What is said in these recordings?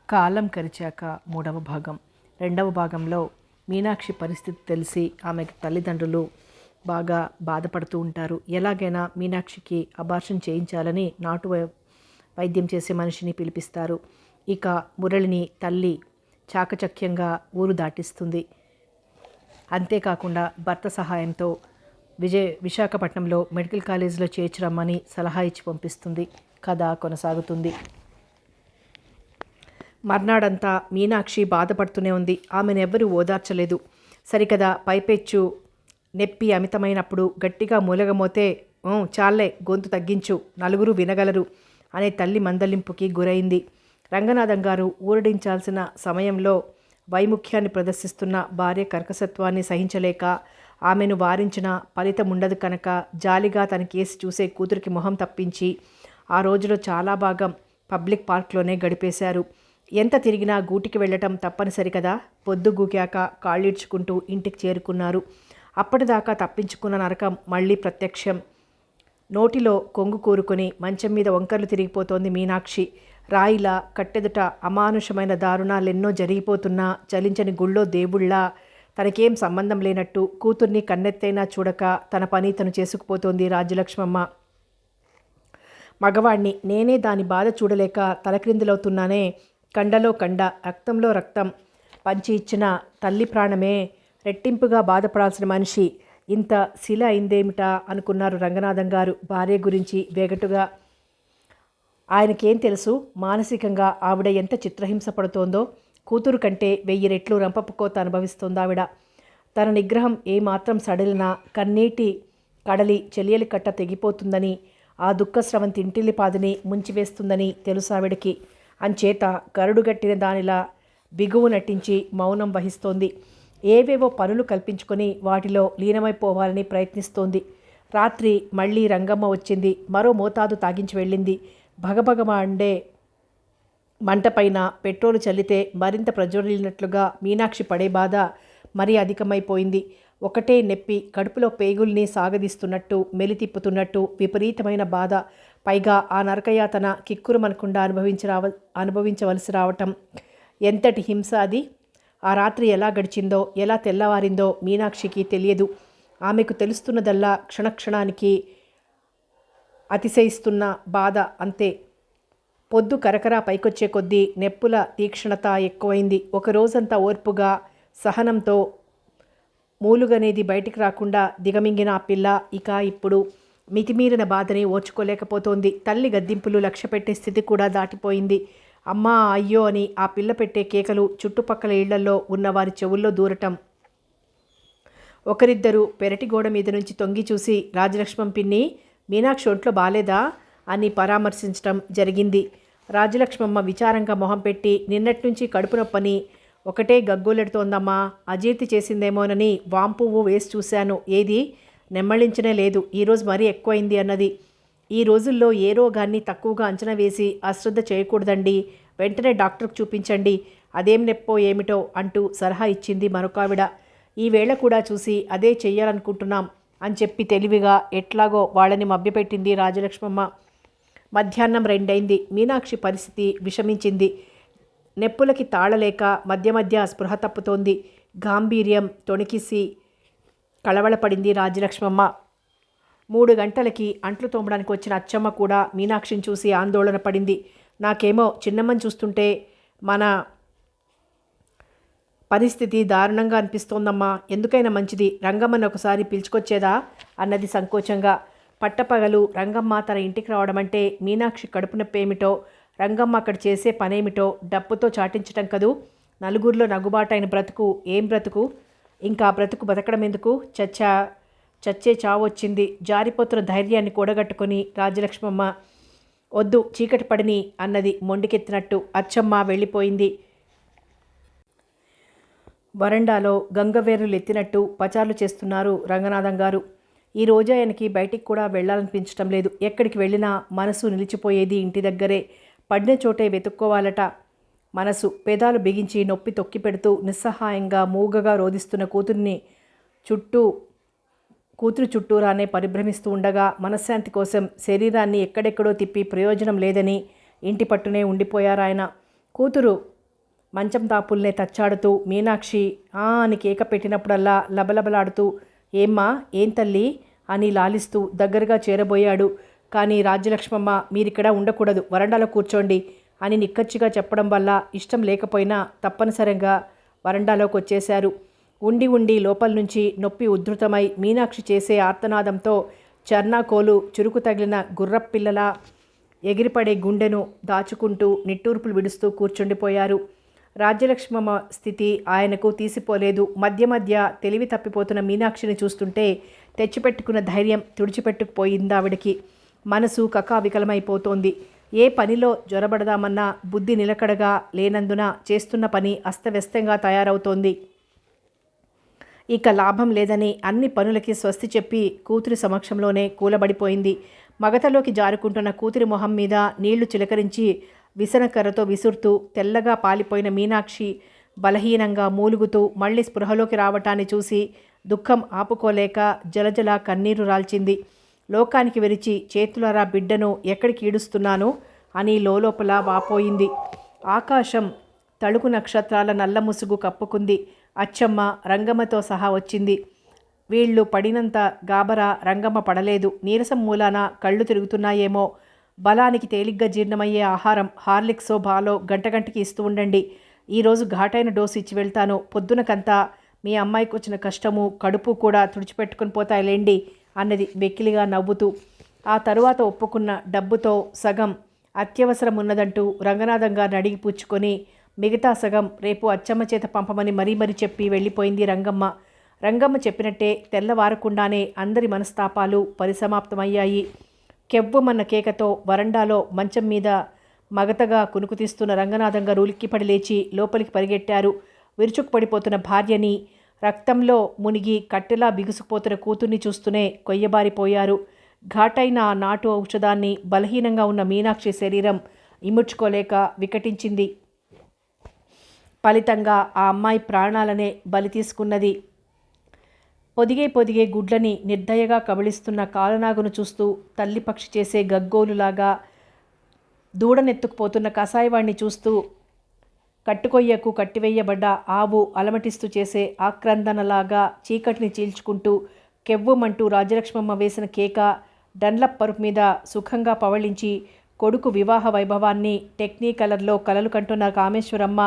కాలం కరిచాక మూడవ భాగం. రెండవ భాగంలో మీనాక్షి పరిస్థితి తెలిసి ఆమెకు తల్లిదండ్రులు బాగా బాధపడుతూ ఉంటారు. ఎలాగైనా మీనాక్షికి అబార్షన్ చేయించాలని వైద్యం చేసే మనిషిని పిలిపిస్తారు. ఇక మురళిని తల్లి చాకచక్యంగా ఊరు దాటిస్తుంది. అంతేకాకుండా భర్త సహాయంతో విశాఖపట్నంలో మెడికల్ కాలేజీలో చేర్చురమ్మని సలహా ఇచ్చి పంపిస్తుంది. కథ కొనసాగుతుంది. మర్నాడంతా మీనాక్షి బాధపడుతూనే ఉంది. ఆమెనెవ్వరూ ఓదార్చలేదు. సరికదా పైపెచ్చు నొప్పి అమితమైనప్పుడు గట్టిగా మూలగమోతే చాలే గొంతు తగ్గించు, నలుగురు వినగలరు అనే తల్లి మందలింపుకి గురైంది. రంగనాథం గారు ఊరడించాల్సిన సమయంలో వైముఖ్యాన్ని ప్రదర్శిస్తున్న భార్య కర్కసత్వాన్ని సహించలేక ఆమెను వారించిన ఫలితముండదు కనుక జాలిగా తన కేసి చూసే కూతురికి మొహం తప్పించి ఆ రోజులో చాలా భాగం పబ్లిక్ పార్క్లోనే గడిపేశారు. ఎంత తిరిగినా గూటికి వెళ్ళటం తప్పనిసరి కదా. పొద్దు గూకాక కాళ్ళీడ్చుకుంటూ ఇంటికి చేరుకున్నారు. అప్పటిదాకా తప్పించుకున్న నరకం మళ్ళీ ప్రత్యక్షం. నోటిలో కొంగు కూరుకొని మంచం మీద వంకర్లు తిరిగిపోతోంది మీనాక్షి. రాయిలా కట్టెదుట అమానుషమైన దారుణాలెన్నో జరిగిపోతున్నా చలించని గుళ్ళో దేవుళ్ళా తనకేం సంబంధం లేనట్టు కూతుర్ని కన్నెత్తైనా చూడక తన పని తను చేసుకుపోతోంది రాజ్యలక్ష్మమ్మ. మగవాణ్ణి నేనే దాని బాధ చూడలేక తలక్రిందులవుతున్నానే. కండలో కండ, రక్తంలో రక్తం పంచి ఇచ్చిన తల్లి ప్రాణమే రెట్టింపుగా బాధపడాల్సిన మనిషి ఇంత శిల అయిందేమిటా అనుకున్నారు రంగనాథం గారు భార్య గురించి వేగటుగా. ఆయనకేం తెలుసు మానసికంగా ఆవిడ ఎంత చిత్రహింస పడుతోందో. కూతురు కంటే 1000 రెట్లు రంపపుకోత అనుభవిస్తోంది ఆవిడ. తన నిగ్రహం ఏమాత్రం సడలినా కన్నీటి కడలి చెలియలి కట్ట తెగిపోతుందని, ఆ దుఃఖస్రవం తింటిల్లిపాదిని ముంచివేస్తుందని తెలుసు ఆవిడకి. అంచేత గరుడుగట్టిన దానిలా బిగువు నటించి మౌనం వహిస్తోంది. ఏవేవో పనులు కల్పించుకొని వాటిలో లీనమైపోవాలని ప్రయత్నిస్తోంది. రాత్రి మళ్ళీ రంగమ్మ వచ్చింది. మరో మోతాదు తాగించి వెళ్ళింది. భగభగమండే మంటపైన పెట్రోలు చల్లితే మరింత ప్రజ్వలినట్లుగా మీనాక్షి పడే బాధ మరీ అధికమైపోయింది. ఒకటే నొప్పి కడుపులో పేగుల్ని సాగదీస్తున్నట్టు, మెలితిప్పుతున్నట్టు విపరీతమైన బాధ. పైగా ఆ నరకయాతన కిక్కురుమనకుండా అనుభవించవలసి రావటం ఎంతటి హింస అది. ఆ రాత్రి ఎలా గడిచిందో, ఎలా తెల్లవారిందో మీనాక్షికి తెలియదు. ఆమెకు తెలుస్తున్నదల్లా క్షణక్షణానికి అతిశయిస్తున్న బాధ అంతే. పొద్దు కరకరా పైకొచ్చే కొద్దీ నెప్పుల తీక్షణత ఎక్కువైంది. ఒక రోజంతా ఓర్పుగా సహనంతో మూలుగనేది బయటికి రాకుండా దిగమింగిన ఆ పిల్ల ఇక ఇప్పుడు మితిమీరిన బాధని ఓర్చుకోలేకపోతోంది. తల్లి గద్దింపులు లక్ష్యపెట్టే స్థితి కూడా దాటిపోయింది. అమ్మా అయ్యో అని ఆ పిల్ల పెట్టే కేకలు చుట్టుపక్కల ఇళ్లల్లో ఉన్న వారి చెవుల్లో దూరటం. ఒకరిద్దరు పెరటి గోడ మీద నుంచి తొంగి చూసి రాజలక్ష్మం పిన్ని మీనాక్షి ఒంట్లో బాలేదా అని పరామర్శించటం జరిగింది. రాజలక్ష్మమ్మ విచారంగా మొహం పెట్టి నిన్నట్నుంచి కడుపు నొప్పని ఒకటే గగ్గోలెడుతోందమ్మా, అజీర్తి చేసిందేమోనని వాంపువ్వు వేసి చూశాను, ఏది నెమ్మళించనే లేదు, ఈరోజు మరీ ఎక్కువైంది అన్నది. ఈ రోజుల్లో ఏ రోగాన్ని తక్కువగా అంచనా వేసి అశ్రద్ధ చేయకూడదండి, వెంటనే డాక్టర్కు చూపించండి, అదేం నొప్పో ఏమిటో అంటూ సలహా ఇచ్చింది మరొకావిడ. ఈ వేళ కూడా చూసి అదే చెయ్యాలనుకుంటున్నాం అని చెప్పి తెలివిగా ఎట్లాగో వాళ్ళని మభ్యపెట్టింది రాజలక్ష్మమ్మ. మధ్యాహ్నం 2 అయింది. మీనాక్షి పరిస్థితి విషమించింది. నెప్పులకి తాళలేక మధ్య మధ్య స్పృహ తప్పుతోంది. గాంభీర్యం తొణికిసి కళవళపడింది రాజలక్ష్మమ్మ. 3 గంటలకి అంట్లు తోమడానికి వచ్చిన అచ్చమ్మ కూడా మీనాక్షిని చూసి ఆందోళన పడింది. నాకేమో చిన్నమ్మని చూస్తుంటే మన పరిస్థితి దారుణంగా అనిపిస్తోందమ్మా, ఎందుకైనా మంచిది రంగమ్మని ఒకసారి పిలుచుకొచ్చేదా అన్నది సంకోచంగా. పట్టపగలు రంగమ్మ తన ఇంటికి రావడం అంటే మీనాక్షి కడుపు నొప్పి ఏమిటో, రంగమ్మ అక్కడ చేసే పనేమిటో డప్పుతో చాటించటం కదూ. నలుగురిలో నగుబాటైన బ్రతుకు ఏం బ్రతుకు, ఇంకా బ్రతుకు బతకడం ఎందుకు, చచ్చే చావొచ్చింది. జారిపోతున్న ధైర్యాన్ని కూడగట్టుకొని రాజలక్ష్మమ్మ వద్దు చీకటి పడిని అన్నది మొండికెత్తినట్టు. అచ్చమ్మ వెళ్ళిపోయింది. వరండాలో గంగవేరులు ఎత్తినట్టు పచార్లు చేస్తున్నారు రంగనాథం గారు. ఈ రోజు ఆయనకి బయటికి కూడా వెళ్ళాలనిపించటం లేదు. ఎక్కడికి వెళ్ళినా మనసు నిలిచిపోయేది ఇంటి దగ్గరే. పడిన చోటే వెతుక్కోవాలట మనసు. పెదాలు బిగించి నొప్పి తొక్కి పెడుతూ నిస్సహాయంగా మూగగా రోధిస్తున్న కూతురు చుట్టూరానే పరిభ్రమిస్తూ ఉండగా మనశ్శాంతి కోసం శరీరాన్ని ఎక్కడెక్కడో తిప్పి ప్రయోజనం లేదని ఇంటి పట్టునే ఉండిపోయారాయన. కూతురు మంచం తాపుల్నే తచ్చాడుతూ మీనాక్షి అని కేక పెట్టినప్పుడల్లా లబలబలాడుతూ ఏమ్మా ఏం తల్లి అని లాలిస్తూ దగ్గరగా చేరబోయాడు. కానీ రాజ్యలక్ష్మమ్మ మీరిక్కడ ఉండకూడదు, వరండాలో కూర్చోండి అని నిక్కచ్చిగా చెప్పడం వల్ల ఇష్టం లేకపోయినా తప్పనిసరిగా వరండాలోకి వచ్చేశారు. ఉండి ఉండి లోపల నుంచి నొప్పి ఉధృతమై మీనాక్షి చేసే ఆర్తనాదంతో చర్నాకోలు చురుకు తగిలిన గుర్రపిల్లలా ఎగిరిపడే గుండెను దాచుకుంటూ నిట్టూర్పులు విడుస్తూ కూర్చుండిపోయారు. రాజ్యలక్ష్మమ్మ స్థితి ఆయనకు తీసిపోలేదు. మధ్య మధ్య తెలివి తప్పిపోతున్న మీనాక్షిని చూస్తుంటే తెచ్చిపెట్టుకున్న ధైర్యం తుడిచిపెట్టుకుపోయిందావిడికి. మనసు కకావికలమైపోతోంది. ఏ పనిలో జ్వరబడదామన్నా బుద్ధి నిలకడగా లేనందున చేస్తున్న పని అస్తవ్యస్తంగా తయారవుతోంది. ఇక లాభం లేదని అన్ని పనులకి స్వస్తి చెప్పి కూతురి సమక్షంలోనే కూలబడిపోయింది. మగతలోకి జారుకుంటున్న కూతురి మొహం మీద నీళ్లు చిలకరించి విసనకర్రతో విసురుతూ తెల్లగా పాలిపోయిన మీనాక్షి బలహీనంగా మూలుగుతూ మళ్ళీ స్పృహలోకి రావటాన్ని చూసి దుఃఖం ఆపుకోలేక జలజల కన్నీరు రాల్చింది. లోకానికి విరిచి చేతులారా బిడ్డను ఎక్కడికి ఈడుస్తున్నాను అని లోపల వాపోయింది. ఆకాశం తళుకు నక్షత్రాల నల్ల ముసుగు కప్పుకుంది. అచ్చమ్మ రంగమ్మతో సహా వచ్చింది. వీళ్ళు పడినంత గాబరా రంగమ్మ పడలేదు. నీరసం మూలాన కళ్ళు తిరుగుతున్నాయేమో. బలానికి తేలిగ్గా జీర్ణమయ్యే ఆహారం హార్లిక్సో బాలో గంటకి ఇస్తూ ఉండండి. ఈరోజు ఘాటైన డోసు ఇచ్చి వెళ్తాను. పొద్దునకంతా మీ అమ్మాయికి వచ్చిన కష్టము కడుపు కూడా తుడిచిపెట్టుకుని పోతాయిలేండి అన్నది వెకిలిగా నవ్వుతూ. ఆ తరువాత ఒప్పుకున్న డబ్బుతో సగం అత్యవసరం ఉన్నదంటూ రంగనాథం గారిని అడిగి పుచ్చుకొని మిగతా సగం రేపు అచ్చమ్మ చేత పంపమని మరీ చెప్పి వెళ్ళిపోయింది రంగమ్మ. రంగమ్మ చెప్పినట్టే తెల్లవారకుండానే అందరి మనస్తాపాలు పరిసమాప్తమయ్యాయి. కెవ్వమన్న కేకతో వరండాలో మంచం మీద మగతగా కునుకుతీస్తున్న రంగనాథం గారు ఉలిక్కిపడి లేచి లోపలికి పరిగెట్టారు. విరుచుకుపడిపోతున్న భార్యని, రక్తంలో మునిగి కట్టెలా బిగుసుకుపోతున్న కూతుర్ని చూస్తూనే కొయ్యబారిపోయారు. ఘాటైన ఆ నాటు ఔషధాన్ని బలహీనంగా ఉన్న మీనాక్షి శరీరం ఇముడ్చుకోలేక వికటించింది. ఫలితంగా ఆ అమ్మాయి ప్రాణాలనే బలి తీసుకున్నది. పొదిగే గుడ్లని నిర్దయగా కబళిస్తున్న కాలనాగును చూస్తూ తల్లి పక్షి చేసే గగ్గోలులాగా దూడనెత్తుకుపోతున్న కసాయివాణ్ణి చూస్తూ కట్టుకొయ్యకు కట్టివేయబడ్డ ఆవు అలమటిస్తూ చేసే ఆక్రందనలాగా చీకటిని చీల్చుకుంటూ కెవ్వుమంటూ రాజ్యలక్ష్మమ్మ వేసిన కేక డన్లప్ పరుపు మీద సుఖంగా పవళించి కొడుకు వివాహ వైభవాన్ని టెక్నికలర్లో కలలు కంటున్న కామేశ్వరమ్మ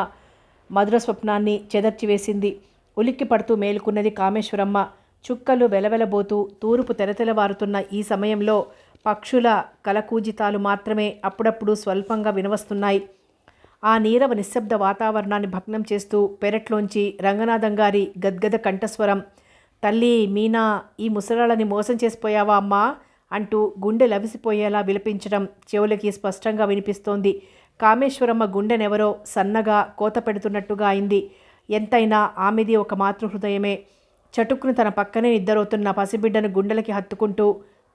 మధుర స్వప్నాన్ని చెదర్చివేసింది. ఉలిక్కి పడుతూ మేలుకున్నది కామేశ్వరమ్మ. చుక్కలు వెలవెలబోతూ తూర్పు తెరతెలవారుతున్న ఈ సమయంలో పక్షుల కలకూజితాలు మాత్రమే అప్పుడప్పుడు స్వల్పంగా వినవస్తున్నాయి. ఆ నీరవ నిశ్శబ్ద వాతావరణాన్ని భగ్నం చేస్తూ పెరట్లోంచి రంగనాథం గారి గద్గద కంఠస్వరం, తల్లి మీనా, ఈ ముసలాళ్ళని మోసం చేసిపోయావా అమ్మా అంటూ గుండె లవిసిపోయేలా విలపించడం చెవులకి స్పష్టంగా వినిపిస్తోంది. కామేశ్వరమ్మ గుండెనెవరో సన్నగా కోత పెడుతున్నట్టుగా అయింది. ఎంతైనా ఆమెది ఒక మాతృహృదయమే. చటుక్కును తన పక్కనే నిద్రవుతున్న పసిబిడ్డను గుండెలకి హత్తుకుంటూ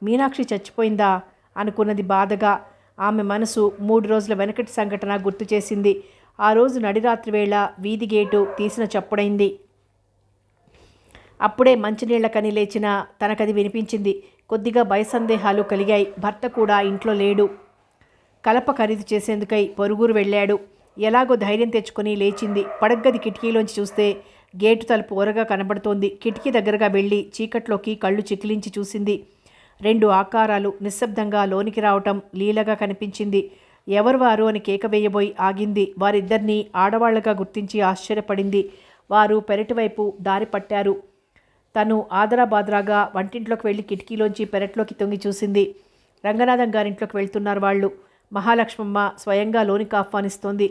మీనాక్షి చచ్చిపోయిందా అనుకున్నది బాధగా. ఆమె మనసు 3 రోజుల వెనకటి సంఘటన గుర్తు చేసింది. ఆ రోజు నడిరాత్రి వేళ వీధి గేటు తీసిన చప్పుడైంది. అప్పుడే మంచినీళ్లకని లేచిన తనకది వినిపించింది. కొద్దిగా భయసందేహాలు కలిగాయి. భర్త కూడా ఇంట్లో లేడు. కలప ఖరీదు చేసేందుకై పొరుగురు వెళ్ళాడు. ఎలాగో ధైర్యం తెచ్చుకొని లేచింది. పడగ్గది కిటికీలోంచి చూస్తే గేటు తలుపు ఓరగా కనబడుతోంది. కిటికీ దగ్గరగా వెళ్ళి చీకట్లోకి కళ్ళు చికిలించి చూసింది. 2 ఆకారాలు నిశ్శబ్దంగా లోనికి రావటం లీలగా కనిపించింది. ఎవరు వారు అని కేక వేయబోయి ఆగింది. వారిద్దరినీ ఆడవాళ్లగా గుర్తించి ఆశ్చర్యపడింది. వారు పెరటివైపు దారి పట్టారు. తను ఆదరాబాదరాగా వంటింట్లోకి వెళ్ళి కిటికీలోంచి పెరట్లోకి తొంగి చూసింది. రంగనాథం గారింట్లోకి వెళ్తున్నారు వాళ్ళు. మహాలక్ష్మమ్మ స్వయంగా లోనికి ఆహ్వానిస్తోంది.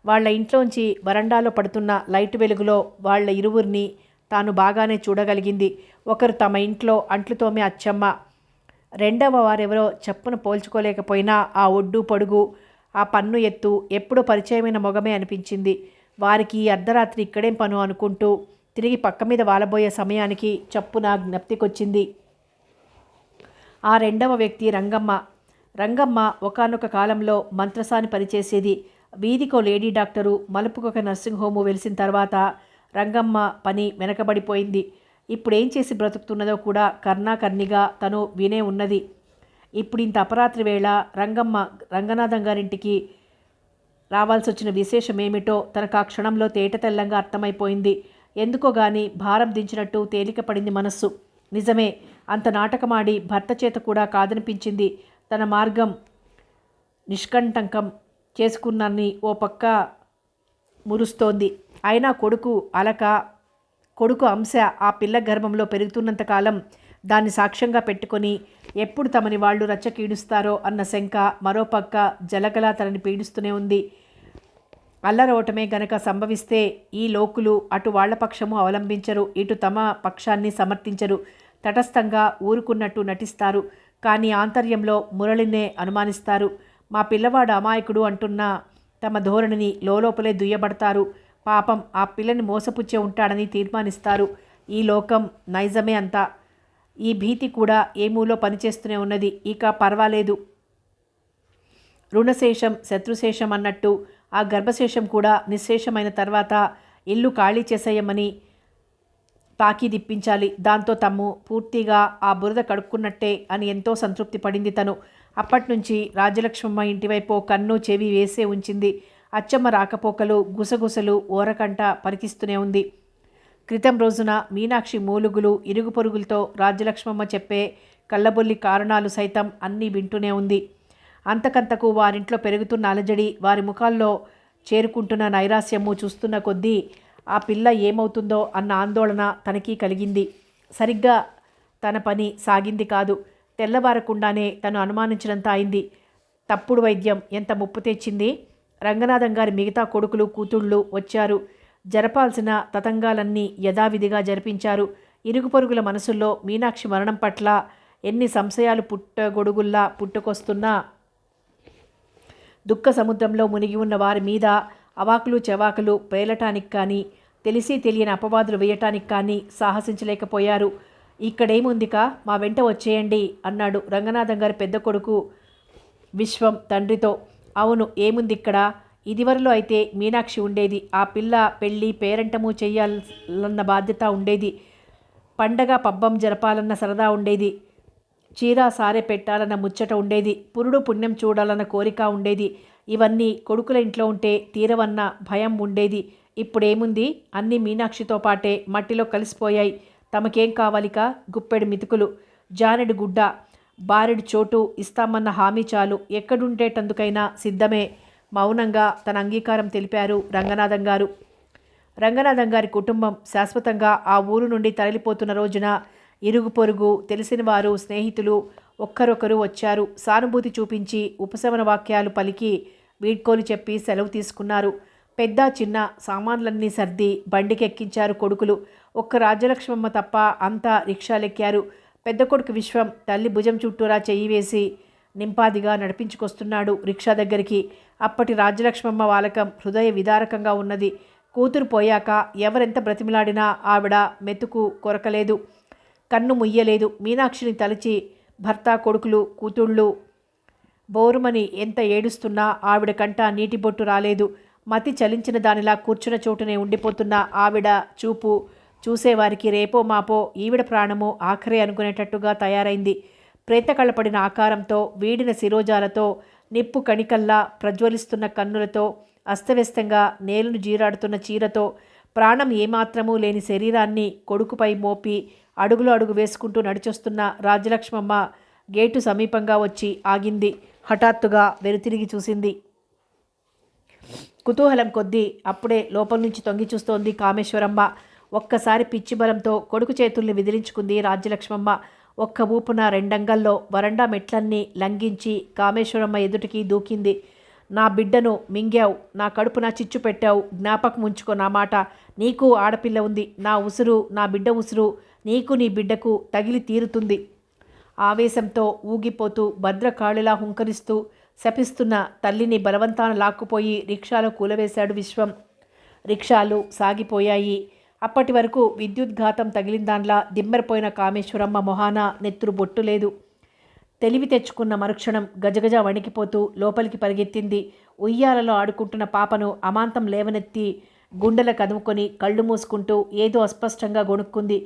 వాళ్ల ఇంట్లోంచి వరండాలో పడుతున్న లైట్ వెలుగులో వాళ్ల ఇరువురిని తాను బాగానే చూడగలిగింది. ఒకరు తమ ఇంట్లో అంట్లు తోమే అచ్చమ్మ, రెండవ వారెవరో చెప్పును పోల్చుకోలేకపోయినా ఆ ఒడ్డు పొడుగు, ఆ పన్ను ఎత్తు ఎప్పుడో పరిచయమైన మొగమే అనిపించింది. వారికి అర్ధరాత్రి ఇక్కడేం పను అనుకుంటూ తిరిగి పక్క మీద వాలబోయే సమయానికి చప్పున జ్ఞప్తికొచ్చింది. ఆ రెండవ వ్యక్తి రంగమ్మ. రంగమ్మ ఒకానొక కాలంలో మంత్రసాని పనిచేసేది. వీధికో లేడీ డాక్టరు, మలుపుకొక నర్సింగ్ హోము వెలిసిన తర్వాత రంగమ్మ పని వెనకబడిపోయింది. ఇప్పుడేం చేసి బ్రతుకుతున్నదో కూడా కర్ణాకర్ణిగా తను వినే ఉన్నది. ఇప్పుడు ఇంత అపరాత్రి వేళ రంగమ్మ రంగనాథం గారింటికి రావాల్సి వచ్చిన విశేషమేమిటో తనకు ఆ క్షణంలో తేటతెల్లంగా అర్థమైపోయింది. ఎందుకో గాని భారం దించినట్టు తేలికపడింది మనస్సు. నిజమే, అంత నాటకమాడి భర్త చేత కూడా కాదనిపించింది. తన మార్గం నిష్కంటకం చేసుకున్నాన్ని ఓ పక్క మురుస్తోంది. అయినా కొడుకు అంశ ఆ పిల్ల గర్భంలో పెరుగుతున్నంతకాలం దాన్ని సాక్ష్యంగా పెట్టుకొని ఎప్పుడు తమని వాళ్ళు రచ్చకీడుస్తారో అన్న శంక మరోపక్క జలగలా తనని పీడిస్తూనే ఉంది. అల్లరవటమే గనక సంభవిస్తే ఈ లోకులు అటు వాళ్ల పక్షము అవలంబించరు, ఇటు తమ పక్షాన్ని సమర్థించరు. తటస్థంగా ఊరుకున్నట్టు నటిస్తారు. కానీ ఆంతర్యంలో మురళినే అనుమానిస్తారు. మా పిల్లవాడు అమాయకుడు అంటున్న తమ ధోరణిని లోపలే దుయ్యబడతారు. పాపం ఆ పిల్లని మోసపుచ్చే ఉంటాడని తీర్మానిస్తారు. ఈ లోకం నైజమే అంతా. ఈ భీతి కూడా ఏమూలో పనిచేస్తూనే ఉన్నది. ఇక పర్వాలేదు, రుణశేషం శత్రుశేషం అన్నట్టు ఆ గర్భశేషం కూడా నిశ్శేషమైన తర్వాత ఇల్లు ఖాళీ చేసేయమని తాకీదిప్పించాలి. దాంతో తమ్ము పూర్తిగా ఆ బురద కడుక్కున్నట్టే అని ఎంతో సంతృప్తి పడింది తను. అప్పట్నుంచి రాజ్యలక్ష్మమ్మ ఇంటివైపు కన్ను చెవి వేసే ఉంచింది. అచ్చమ్మ రాకపోకలు గుసగుసలు ఓరకంట పరికిస్తూనే ఉంది. క్రితం రోజున మీనాక్షి మూలుగులు ఇరుగు పొరుగులతో రాజ్యలక్ష్మమ్మ చెప్పే కళ్ళబొల్లి కారణాలు సైతం అన్నీ వింటూనే ఉంది. అంతకంతకు వారింట్లో పెరుగుతున్న అలజడి, వారి ముఖాల్లో చేరుకుంటున్న నైరాస్యము చూస్తున్న కొద్దీ ఆ పిల్ల ఏమవుతుందో అన్న ఆందోళన తనకి కలిగింది. సరిగ్గా తన పని సాగింది కాదు. తెల్లవారకుండానే తను అనుమానించినంత అయింది. తప్పుడు వైద్యం ఎంత ముప్పు తెచ్చింది. రంగనాథం గారి మిగతా కొడుకులు కూతుళ్ళు వచ్చారు. జరపాల్సిన తతంగాలన్నీ యథావిధిగా జరిపించారు. ఇరుగు పొరుగుల మనసుల్లో మీనాక్షి మరణం పట్ల ఎన్ని సంశయాలు పుట్టగొడుగుల్లా పుట్టుకొస్తున్నా దుఃఖ సముద్రంలో మునిగి ఉన్న వారి మీద అవాకులు చెవాకులు పేలటానికి కానీ, తెలిసి తెలియని అపవాదులు వేయటానికి కానీ సాహసించలేకపోయారు. ఇక్కడేముందిక, మా వెంట వచ్చేయండి అన్నాడు రంగనాథం గారి పెద్ద కొడుకు విశ్వం తండ్రితో. అవును, ఏముంది ఇక్కడ. ఇదివరలో అయితే మీనాక్షి ఉండేది. ఆ పిల్ల పెళ్ళి పేరంటము చెయ్యాలన్న బాధ్యత ఉండేది. పండగ పబ్బం జరపాలన్న సరదా ఉండేది. చీరా సారె పెట్టాలన్న ముచ్చట ఉండేది. పురుడు పుణ్యం చూడాలన్న కోరిక ఉండేది. ఇవన్నీ కొడుకుల ఇంట్లో ఉంటే తీరవన్న భయం ఉండేది. ఇప్పుడేముంది, అన్నీ మీనాక్షితో పాటే మట్టిలో కలిసిపోయాయి. తమకేం కావాలిక? గుప్పెడు మితుకులు, జానెడు గుడ్డ, బారెడు చోటు ఇస్తామన్న హామీ చాలు. ఎక్కడుండేటందుకైనా సిద్ధమే. మౌనంగా తన అంగీకారం తెలిపారు రంగనాథం గారు. రంగనాథం గారి కుటుంబం శాశ్వతంగా ఆ ఊరు నుండి తరలిపోతున్న రోజున ఇరుగు పొరుగు, తెలిసిన వారు, స్నేహితులు ఒక్కరొకరు వచ్చారు. సానుభూతి చూపించి ఉపశమన వాక్యాలు పలికి వీడ్కోలు చెప్పి సెలవు తీసుకున్నారు. పెద్ద చిన్న సామాన్లన్నీ సర్ది బండికెక్కించారు కొడుకులు. ఒక్క రాజ్యలక్ష్మమ్మ తప్ప అంతా రిక్షాలెక్కారు. పెద్ద కొడుకు విశ్వం తల్లి భుజం చుట్టూరా చెయ్యి వేసి నింపాదిగా నడిపించుకొస్తున్నాడు రిక్షా దగ్గరికి. అప్పటి రాజ్యలక్ష్మమ్మ వాలకం హృదయ విదారకంగా ఉన్నది. కూతురు పోయాక ఎవరెంత బ్రతిమిలాడినా ఆవిడ మెతుకు కొరకలేదు, కన్ను ముయ్యలేదు. మీనాక్షిని తలచి భర్త, కొడుకులు, కూతుళ్ళు బోరుమని ఎంత ఏడుస్తున్నా ఆవిడ కంట నీటి బొట్టు రాలేదు. మతి చలించిన దానిలా కూర్చున్న చోటునే ఉండిపోతున్న ఆవిడ చూపు చూసేవారికి రేపో మాపో ఈవిడ ప్రాణము ఆఖరే అనుకునేటట్టుగా తయారైంది. ప్రేతకళ్ళపడిన ఆకారంతో, వీడిన శిరోజాలతో, నిప్పు కణికల్లా ప్రజ్వలిస్తున్న కన్నులతో, అస్తవ్యస్తంగా నేలును జీరాడుతున్న చీరతో, ప్రాణం ఏమాత్రమూ లేని శరీరాన్ని కొడుకుపై మోపి అడుగులు అడుగు వేసుకుంటూ నడిచొస్తున్న రాజ్యలక్ష్మమ్మ గేటు సమీపంగా వచ్చి ఆగింది. హఠాత్తుగా వెనుతిరిగి చూసింది. కుతూహలం కొద్దీ అప్పుడే లోపల నుంచి తొంగి చూస్తోంది కామేశ్వరమ్మ. ఒక్కసారి పిచ్చి బలంతో కొడుకు చేతుల్ని విదిలించుకుంది రాజ్యలక్ష్మమ్మ. ఒక్క ఊపున రెండంగల్లో వరండా మెట్లన్నీ లంఘించి కామేశ్వరమ్మ ఎదుటికి దూకింది. నా బిడ్డను మింగావు, నా కడుపున చిచ్చు పెట్టావు, జ్ఞాపకం ఉంచుకో నా మాట. నీకు ఆడపిల్ల ఉంది. నా ఉసురు, నా బిడ్డ ఉసురు నీకు నీ బిడ్డకు తగిలి తీరుతుంది. ఆవేశంతో ఊగిపోతూ భద్రకాళిలా హుంకరిస్తూ శపిస్తున్న తల్లిని బలవంతాన లాక్కుపోయి రిక్షాలో కూలవేశాడు విశ్వం. రిక్షాలు సాగిపోయాయి. అప్పటి వరకు విద్యుద్ఘాతం తగిలిందాన్లా దిమ్మెరపోయిన కామేశ్వరమ్మ మొహాన నెత్తురు బొట్టు లేదు. తెలివి తెచ్చుకున్న మరుక్షణం గజగజ వణికిపోతూ లోపలికి పరిగెత్తింది. ఉయ్యాలలో ఆడుకుంటున్న పాపను అమాంతం లేవనెత్తి గుండెల కదుముకొని కళ్ళు మూసుకుంటూ ఏదో అస్పష్టంగా గొణుక్కుంది.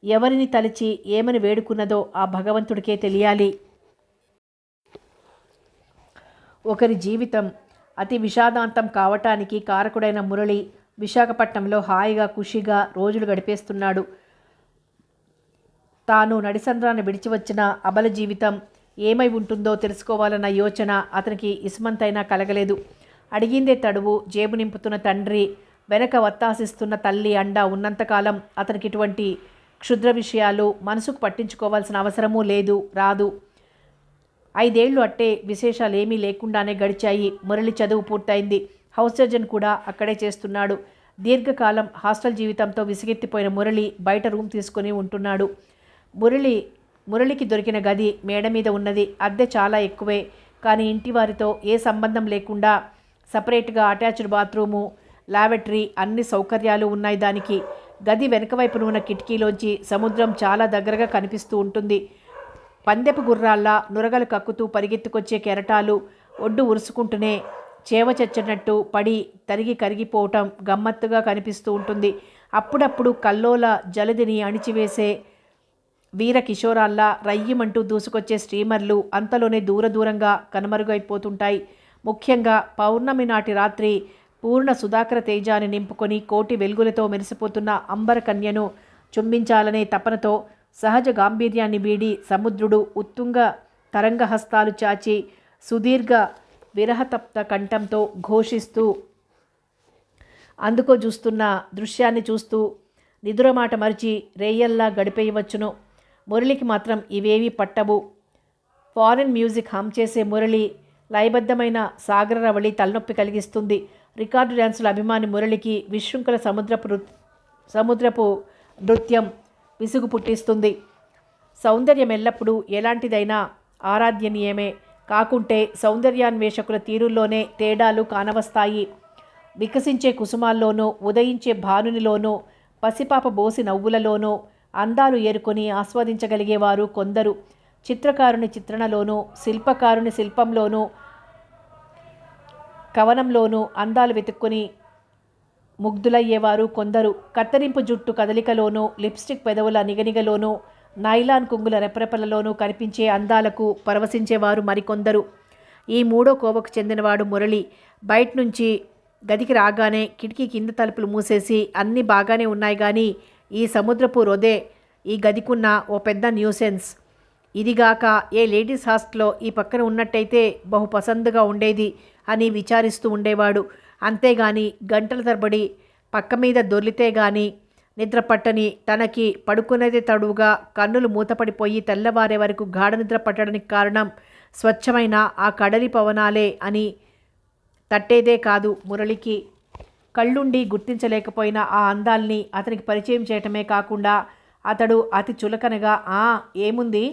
ఎవరిని తలిచి ఏమని వేడుకున్నదో ఆ భగవంతుడికే తెలియాలి. ఒకరి జీవితం అతి విషాదాంతం కావటానికి కారకుడైన మురళి విశాఖపట్నంలో హాయిగా ఖుషిగా రోజులు గడిపేస్తున్నాడు. తాను నడిసంద్రాన్ని విడిచి వచ్చిన అబల జీవితం ఏమై ఉంటుందో తెలుసుకోవాలన్న యోచన అతనికి ఇసుమంతైనా కలగలేదు. అడిగిందే తడువు జేబు నింపుతున్న తండ్రి, వెనక వత్తాసిస్తున్న తల్లి అండ ఉన్నంతకాలం అతనికి ఇటువంటి క్షుద్ర విషయాలు మనసుకు పట్టించుకోవాల్సిన అవసరమూ లేదు, రాదు. 5 ఏళ్లు అట్టే విశేషాలేమీ లేకుండానే గడిచాయి. మురళి చదువు పూర్తయింది. హౌస్ సర్జన్ కూడా అక్కడే చేస్తున్నాడు. దీర్ఘకాలం హాస్టల్ జీవితంతో విసిగెత్తిపోయిన మురళి బయట రూమ్ తీసుకుని ఉంటున్నాడు. మురళికి దొరికిన గది మేడ మీద ఉన్నది. అద్దె చాలా ఎక్కువే, కానీ ఇంటి వారితో ఏ సంబంధం లేకుండా సపరేట్గా అటాచ్డ్ బాత్రూము, లావెటరీ అన్ని సౌకర్యాలు ఉన్నాయి దానికి. గది వెనుక వైపున ఉన్న కిటికీలోంచి సముద్రం చాలా దగ్గరగా కనిపిస్తూ ఉంటుంది. పందెపు గుర్రాల్లా నురగలు కక్కుతూ పరిగెత్తుకొచ్చే కెరటాలు ఒడ్డు ఉరుసుకుంటూనే చేవ చచ్చినట్టు పడి తరిగి కరిగిపోవటం గమ్మత్తుగా కనిపిస్తూ ఉంటుంది. అప్పుడప్పుడు కల్లోల జలదిని అణిచివేసే వీర కిషోరాల్లా రయ్యమంటూ దూసుకొచ్చే స్టీమర్లు అంతలోనే దూరంగా కనుమరుగైపోతుంటాయి. ముఖ్యంగా పౌర్ణమి నాటి రాత్రి పూర్ణ సుధాకర తేజాన్ని నింపుకొని కోటి వెలుగులతో మెరిసిపోతున్న అంబరకన్యను చుంబించాలనే తపనతో సహజ గాంభీర్యాన్ని వీడి సముద్రుడు ఉత్తుంగ తరంగహస్తాలు చాచి సుదీర్ఘ విరహతప్త కంఠంతో ఘోషిస్తూ అందుకో చూస్తున్న దృశ్యాన్ని చూస్తూ నిదురమాట మరిచి రేయల్లా గడిపేయవచ్చును. మురళికి మాత్రం ఇవేవీ పట్టవు. ఫారెన్ మ్యూజిక్ హమ్ చేసే మురళి లయబద్ధమైన సాగర రవళి తలనొప్పి కలిగిస్తుంది. రికార్డు డ్యాన్సుల అభిమాని మురళికి విశృంఖల సముద్రపు నృత్యం విసుగు పుట్టిస్తుంది. సౌందర్యం ఎల్లప్పుడూ ఎలాంటిదైనా ఆరాధ్యనీయమే. కాకుంటే సౌందర్యాన్వేషకుల తీరుల్లోనే తేడాలు కానవస్తాయి. వికసించే కుసుమాల్లోనూ ఉదయించే భానునిలోనూ పసిపాప బోసి నవ్వులలోనూ అందాలు ఏరుకొని ఆస్వాదించగలిగేవారు కొందరు. చిత్రకారుని చిత్రణలోనూ శిల్పకారుని శిల్పంలోనూ కవనంలోనూ అందాలు వెతుక్కుని ముగ్ధులయ్యేవారు కొందరు. కత్తరింపు జుట్టు కదలికలోనూ లిప్స్టిక్ పెదవుల నిగనిగలోనూ నైలాన్ కుంగుల రెపరెపలలోనూ కనిపించే అందాలకు పరవశించేవారు మరికొందరు. ఈ మూడో కోవకు చెందినవాడు మురళి. బయట నుంచి గదికి రాగానే కిటికీ కింద తలుపులు మూసేసి అన్నీ బాగానే ఉన్నాయి కానీ ఈ సముద్రపు రొదే ఈ గదికున్న ఓ పెద్ద న్యూసెన్స్. ఇదిగాక ఏ లేడీస్ హాస్టల్లో ఈ పక్కన ఉన్నట్టయితే బహు పసందుగా ఉండేది అని విచారిస్తూ ఉండేవాడు. అంతేగాని గంటల తరబడి పక్క మీద దొర్లితే గాని నిద్ర పట్టని తనకి పడుకునేదే తడువుగా కన్నులు మూతపడిపోయి తెల్లవారే వరకు గాఢ నిద్ర పట్టడానికి కారణం స్వచ్ఛమైన ఆ కడలి పవనాలే అని తట్టేదే కాదు మురళికి. కళ్ళుండి గుర్తించలేకపోయిన ఆ అందాల్ని అతనికి పరిచయం చేయటమే కాకుండా అతడు అతి చులకనగా ఏముంది,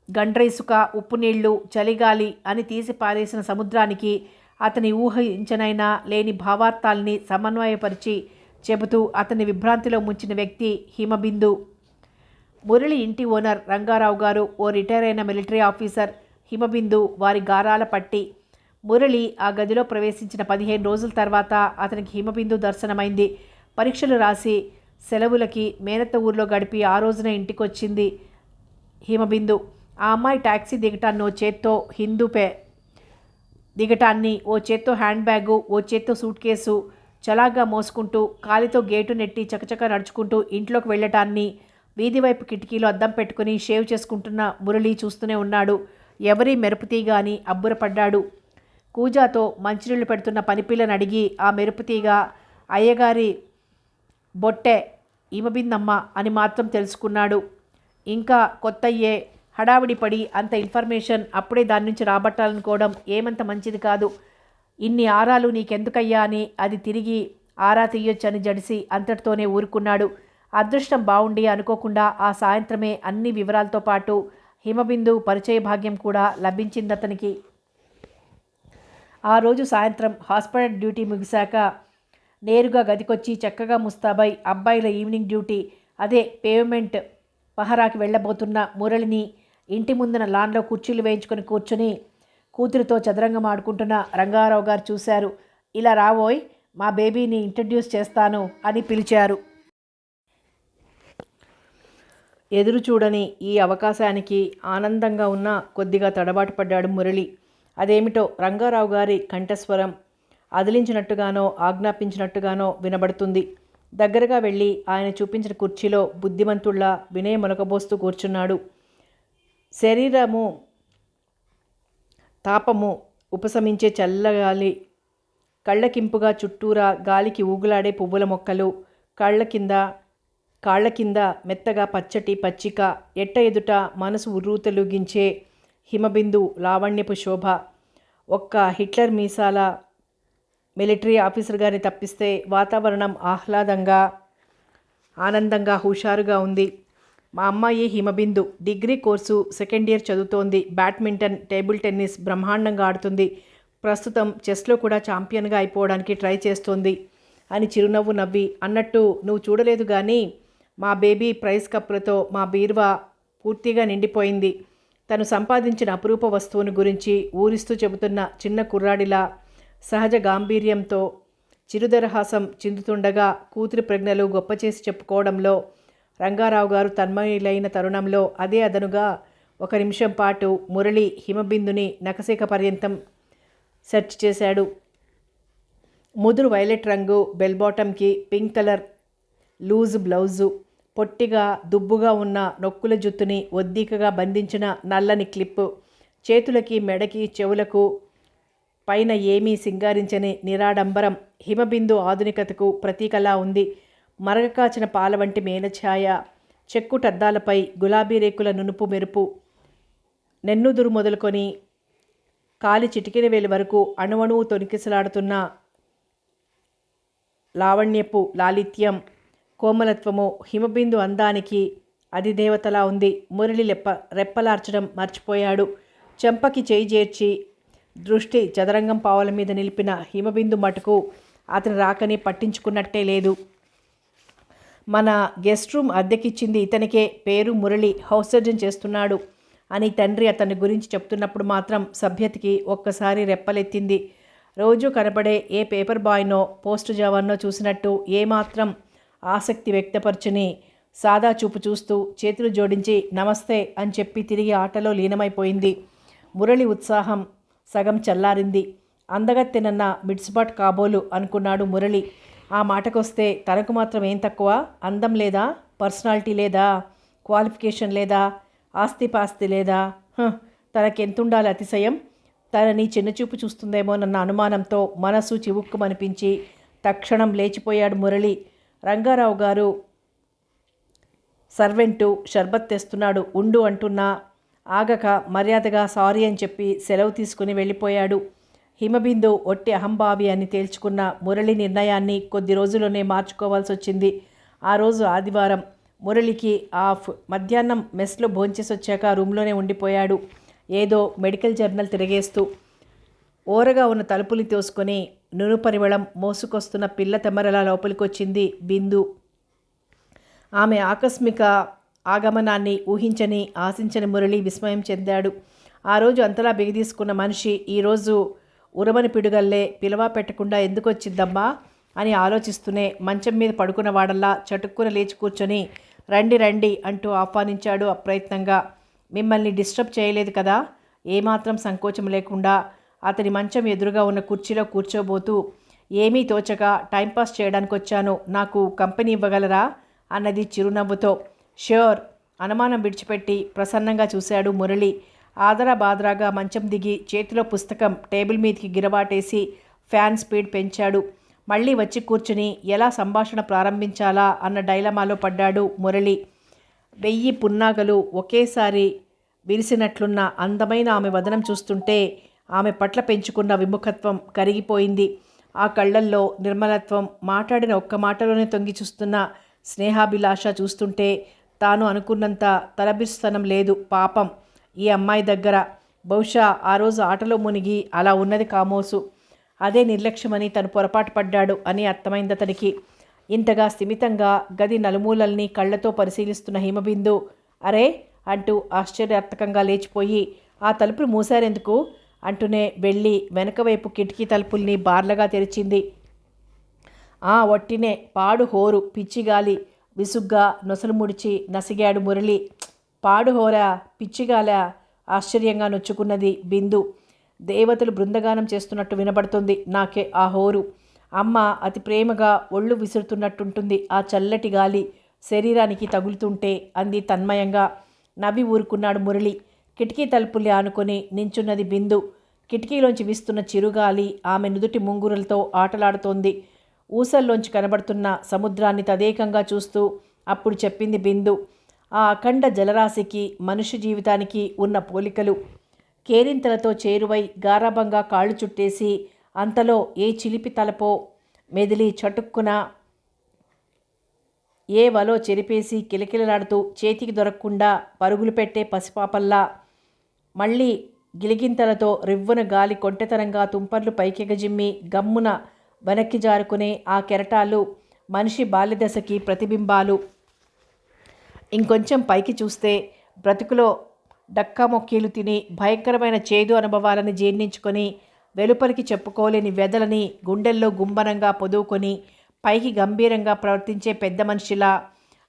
గండ్రైసుక, ఉప్పు నీళ్లు, చలిగాలి అని తీసి పారేసిన సముద్రానికి అతని ఊహించనైనా లేని భావార్థాల్ని సమన్వయపరిచి చెబుతూ అతన్ని విభ్రాంతిలో ముంచిన వ్యక్తి హిమబిందు. మురళి ఇంటి ఓనర్ రంగారావు గారు ఓ రిటైర్ అయిన మిలిటరీ ఆఫీసర్. హిమబిందు వారి గారాల పట్టి. మురళి ఆ గదిలో ప్రవేశించిన 15 రోజుల తర్వాత అతనికి హిమబిందు దర్శనమైంది. పరీక్షలు రాసి సెలవులకి మేనత్త ఊర్లో గడిపి ఆ రోజున ఇంటికొచ్చింది హిమబిందు. ఆ అమ్మాయి టాక్సీ దిగటాన్ని ఓ చేత్తో దిగటాన్ని ఓ చేత్తో హ్యాండ్ బ్యాగు, ఓ చేత్తో సూట్ కేసు చలాగా మోసుకుంటూ కాలితో గేటు నెట్టి చకచక నడుచుకుంటూ ఇంట్లోకి వెళ్ళటాన్ని వీధి వైపు కిటికీలో అద్దం పెట్టుకుని షేవ్ చేసుకుంటున్న మురళి చూస్తూనే ఉన్నాడు. ఎవరీ మెరుపుతీగా అని అబ్బురపడ్డాడు. కూజాతో మంచినీళ్లు పెడుతున్న పనిపిల్లని అడిగి ఆ మెరుపుతీగా అయ్యగారి బొట్టె హిమబిందమ్మ అని మాత్రం తెలుసుకున్నాడు. ఇంకా కొత్తయ్యే హడావిడి పడి అంత ఇన్ఫర్మేషన్ అప్పుడే దాని నుంచి రాబట్టాలనుకోవడం ఏమంత మంచిది కాదు. ఇన్ని ఆరాలు నీకెందుకయ్యా అని అది తిరిగి ఆరా తీయొచ్చని జడిసి అంతటితోనే ఊరుకున్నాడు. అదృష్టం బావుండి అనుకోకుండా ఆ సాయంత్రమే అన్ని వివరాలతో పాటు హిమబిందు పరిచయ భాగ్యం కూడా లభించిందతనికి. ఆ రోజు సాయంత్రం హాస్పిటల్ డ్యూటీ ముగిశాక నేరుగా గదికొచ్చి చక్కగా ముస్తాబై అబ్బాయిల ఈవినింగ్ డ్యూటీ అదే పేమెంట్ పహరాకి వెళ్ళబోతున్న మురళిని ఇంటి ముందున లాన్లో కుర్చీలు వేయించుకొని కూర్చుని కూతురితో చదరంగం ఆడుకుంటున్న రంగారావు గారు చూశారు. ఇలా రావోయ్, మా బేబీని ఇంట్రడ్యూస్ చేస్తాను అని పిలిచారు. ఎదురు చూడని ఈ అవకాశానికి ఆనందంగా ఉన్న కొద్దిగా తడబాటు పడ్డాడు మురళి. అదేమిటో రంగారావు గారి కంఠస్వరం అదిలించినట్టుగానో ఆజ్ఞాపించినట్టుగానో వినబడుతుంది. దగ్గరగా వెళ్ళి ఆయన చూపించిన కుర్చీలో బుద్ధిమంతుళ్లా వినయ మొలకబోస్తూ కూర్చున్నాడు. శరీరము తాపము ఉపశమించే చల్లగాలి, కళ్ళకింపుగా చుట్టూరా గాలికి ఊగులాడే పువ్వుల మొక్కలు, కాళ్ళ కింద మెత్తగా పచ్చటి పచ్చిక, ఎట్ట ఎదుట మనసు ఉర్రూతలుగించే హిమబిందు లావణ్యపు శోభ. ఒక్క హిట్లర్ మీసాల మిలిటరీ ఆఫీసర్ గారిని తప్పిస్తే వాతావరణం ఆనందంగా హుషారుగా ఉంది. మా అమ్మాయి Himabindu degree course second year చదువుతోంది. బ్యాడ్మింటన్, టేబుల్ టెన్నిస్ బ్రహ్మాండంగా ఆడుతుంది. ప్రస్తుతం చెస్లో కూడా ఛాంపియన్గా అయిపోవడానికి ట్రై చేస్తోంది అని చిరునవ్వు నవ్వి, అన్నట్టు నువ్వు చూడలేదు కానీ మా బేబీ ప్రైజ్ కప్పులతో మా బీరువా పూర్తిగా నిండిపోయింది. తను సంపాదించిన అపురూప వస్తువుని గురించి ఊరిస్తూ చెబుతున్న చిన్న కుర్రాడిలా సహజ గాంభీర్యంతో చిరుదరహాసం చిందుతుండగా కూతురి ప్రజ్ఞలు గొప్ప చేసి చెప్పుకోవడంలో రంగారావు గారు తన్మయులైన తరుణంలో అదే అదనుగా 1 నిమిషం పాటు మురళి హిమబిందుని నఖశిఖ పర్యంతం సెర్చ్ చేశాడు. ముదురు వైలెట్ రంగు బెల్ బాటంకి పింక్ కలర్ లూజ్ బ్లౌజు, పొట్టిగా దుబ్బుగా ఉన్న నొక్కుల జుత్తుని ఒద్దీకగా బంధించిన నల్లని క్లిప్పు, చేతులకి మెడకి చెవులకు పైన ఏమీ సింగారించని నిరాడంబరం హిమబిందు ఆధునికతకు ప్రతీకలా ఉంది. మరగకాచిన పాల వంటి మేనఛాయ, చెక్కుటద్దాలపై గులాబీ రేకుల నునుపు మెరుపు, నెన్నుదురు మొదలుకొని కాలి చిటికిన వేలి వరకు అణువణువు తొనికిసలాడుతున్న లావణ్యపు లాలిత్యం, కోమలత్వము హిమబిందు అందానికి అధిదేవతలా ఉంది. మురళి రెప్పలార్చడం మర్చిపోయాడు. చెంపకి చేయి చేర్చి దృష్టి చదరంగం పావుల మీద నిలిపిన హిమబిందు మటుకు అతని రాకని పట్టించుకున్నట్టే లేదు. మన గెస్ట్ రూమ్ అద్దెకిచ్చింది ఇతనికే, పేరు మురళి, హౌస్ సర్జన్ చేస్తున్నాడు అని తండ్రి అతని గురించి చెప్తున్నప్పుడు మాత్రం సభ్యతకి ఒక్కసారి రెప్పలెత్తింది. రోజు కనపడే ఏ పేపర్ బాయ్నో పోస్ట్ జవాన్నో చూసినట్టు ఏమాత్రం ఆసక్తి వ్యక్తపరచని సాదా చూపు చూస్తూ చేతులు జోడించి నమస్తే అని చెప్పి తిరిగి ఆటలో లీనమైపోయింది. మురళి ఉత్సాహం సగం చల్లారింది. అందగత్తెనన్న మిడ్స్బాట్ కాబోలు అనుకున్నాడు మురళి. ఆ మాటకొస్తే తనకు మాత్రం ఏం తక్కువ? అందం లేదా? పర్సనాలిటీ లేదా? క్వాలిఫికేషన్ లేదా? ఆస్తిపాస్తి లేదా? తనకెంతుండాలి అతిశయం? తనని చిన్నచూపు చూస్తుందేమోనన్న అనుమానంతో మనసు చివుక్కుమనిపించి తక్షణం లేచిపోయాడు మురళి. రంగారావు గారు సర్వెంటు షర్బత్ తెస్తున్నాడు ఉండు అంటున్నా ఆగక మర్యాదగా సారీ అని చెప్పి సెలవు తీసుకుని వెళ్ళిపోయాడు. హిమబిందు ఒట్టి అహంభావి అని తేల్చుకున్న మురళి నిర్ణయాన్ని కొద్ది రోజుల్లోనే మార్చుకోవాల్సి వచ్చింది. ఆ రోజు ఆదివారం. మురళికి ఆఫ్. మధ్యాహ్నం మెస్లో భోంచేసి వచ్చాక రూమ్లోనే ఉండిపోయాడు. ఏదో మెడికల్ జర్నల్ తిరగేస్తూ. ఓరగా ఉన్న తలుపులు తోసుకొని నునుపరిమళం మోసుకొస్తున్న పిల్ల తెమ్మరలా లోపలికొచ్చింది బిందు. ఆమె ఆకస్మిక ఆగమనాన్ని ఊహించని ఆశించని మురళి విస్మయం చెందాడు. ఆ రోజు అంతలా బిగదీసుకున్న మనిషి ఈరోజు ఉరమని పిడుగల్లే పిలవా పెట్టకుండా ఎందుకు వచ్చిద్దమ్మా అని ఆలోచిస్తూనే మంచం మీద పడుకున్న వాడల్లా చటుక్కున లేచి కూర్చొని రండి రండి అంటూ ఆహ్వానించాడు అప్రయత్నంగా. మిమ్మల్ని డిస్టర్బ్ చేయలేదు కదా? ఏమాత్రం సంకోచం లేకుండా అతని మంచం ఎదురుగా ఉన్న కుర్చీలో కూర్చోబోతూ, ఏమీ తోచక టైంపాస్ చేయడానికి వచ్చాను, నాకు కంపెనీ ఇవ్వగలరా అన్నది చిరునవ్వుతో. ష్యూర్. అనుమానం విడిచిపెట్టి ప్రసన్నంగా చూశాడు మురళి. ఆదరాబాదరాగా మంచం దిగి చేతిలో పుస్తకం టేబుల్ మీదకి గిరబాటేసి ఫ్యాన్ స్పీడ్ పెంచాడు. మళ్ళీ వచ్చి కూర్చుని ఎలా సంభాషణ ప్రారంభించాలా అన్న డైలమాలో పడ్డాడు మురళి. 1000 పున్నాగలు ఒకేసారి విరిసినట్లున్న అందమైన ఆమె వదనం చూస్తుంటే ఆమె పట్ల పెంచుకున్న విముఖత్వం కరిగిపోయింది. ఆ కళ్ళల్లో నిర్మలత్వం, మాట్లాడిన ఒక్క మాటలోనే తొంగి చూస్తున్న స్నేహాభిలాష చూస్తుంటే తాను అనుకున్నంత తలబిస్తనం లేదు పాపం ఈ అమ్మాయి దగ్గర. బహుశా ఆ రోజు ఆటలో మునిగి అలా ఉన్నది కామోసు. అదే నిర్లక్ష్యమని తను పొరపాటు పడ్డాడు అని అర్థమైంది అతనికి. ఇంతగా స్థిమితంగా గది నలుమూలల్ని కళ్ళతో పరిశీలిస్తున్న హిమబిందు అరే అంటూ ఆశ్చర్యార్థకంగా లేచిపోయి ఆ తలుపులు మూసారెందుకు అంటూనే వెళ్ళి వెనకవైపు కిటికీ తలుపుల్ని బార్లగా తెరిచింది. ఒట్టినే పాడు హోరు, పిచ్చిగాలి విసుగ్గా నొసలు ముడిచి నసిగాడు మురళి. పాడు హోరా, పిచ్చిగాలా ఆశ్చర్యంగా నొచ్చుకున్నది బిందు. దేవతలు బృందగానం చేస్తున్నట్టు వినబడుతుంది. నాకే ఆ హోరు. అమ్మ అతి ప్రేమగా ఒళ్ళు విసురుతున్నట్టుంటుంది. ఆ చల్లటి గాలి శరీరానికి తగులుతుంటే అంది తన్మయంగా. నవ్వి ఊరుకున్నాడు మురళి. కిటికీ తలుపుల్ని ఆనుకొని నించున్నది బిందు. కిటికీలోంచి వీస్తున్న చిరుగాలి ఆమె నుదుటి ముంగురులతో ఆటలాడుతోంది. ఊసల్లోంచి కనబడుతున్న సముద్రాన్ని తదేకంగా చూస్తూ అప్పుడు చెప్పింది బిందు. ఆ అఖండ జలరాశికి మనుష్య జీవితానికి ఉన్న పోలికలు. కేరింతలతో చేరువై గారాబంగా కాళ్ళు చుట్టేసి అంతలో ఏ చిలిపి తలపో మెదిలి చటుక్కున ఏ వలో చెరిపేసి కిలకిలలాడుతూ చేతికి దొరకకుండా పరుగులు పెట్టే పసిపాపల్లా మళ్ళీ గిలిగింతలతో రివ్వున గాలి కొంటెతనంగా తుంపర్లు పైకెగజిమ్మి గమ్మున వెనక్కి జారుకునే ఆ కెరటాలు మనిషి బాల్యదశకి ప్రతిబింబాలు. ఇంకొంచెం పైకి చూస్తే బ్రతుకులో డక్కా మొక్కీలు తిని భయంకరమైన చేదు అనుభవాలని జీర్ణించుకొని వెలుపలికి చెప్పుకోలేని వెదలని గుండెల్లో గుంబనంగా పొదువుకొని పైకి గంభీరంగా ప్రవర్తించే పెద్ద మనిషిలా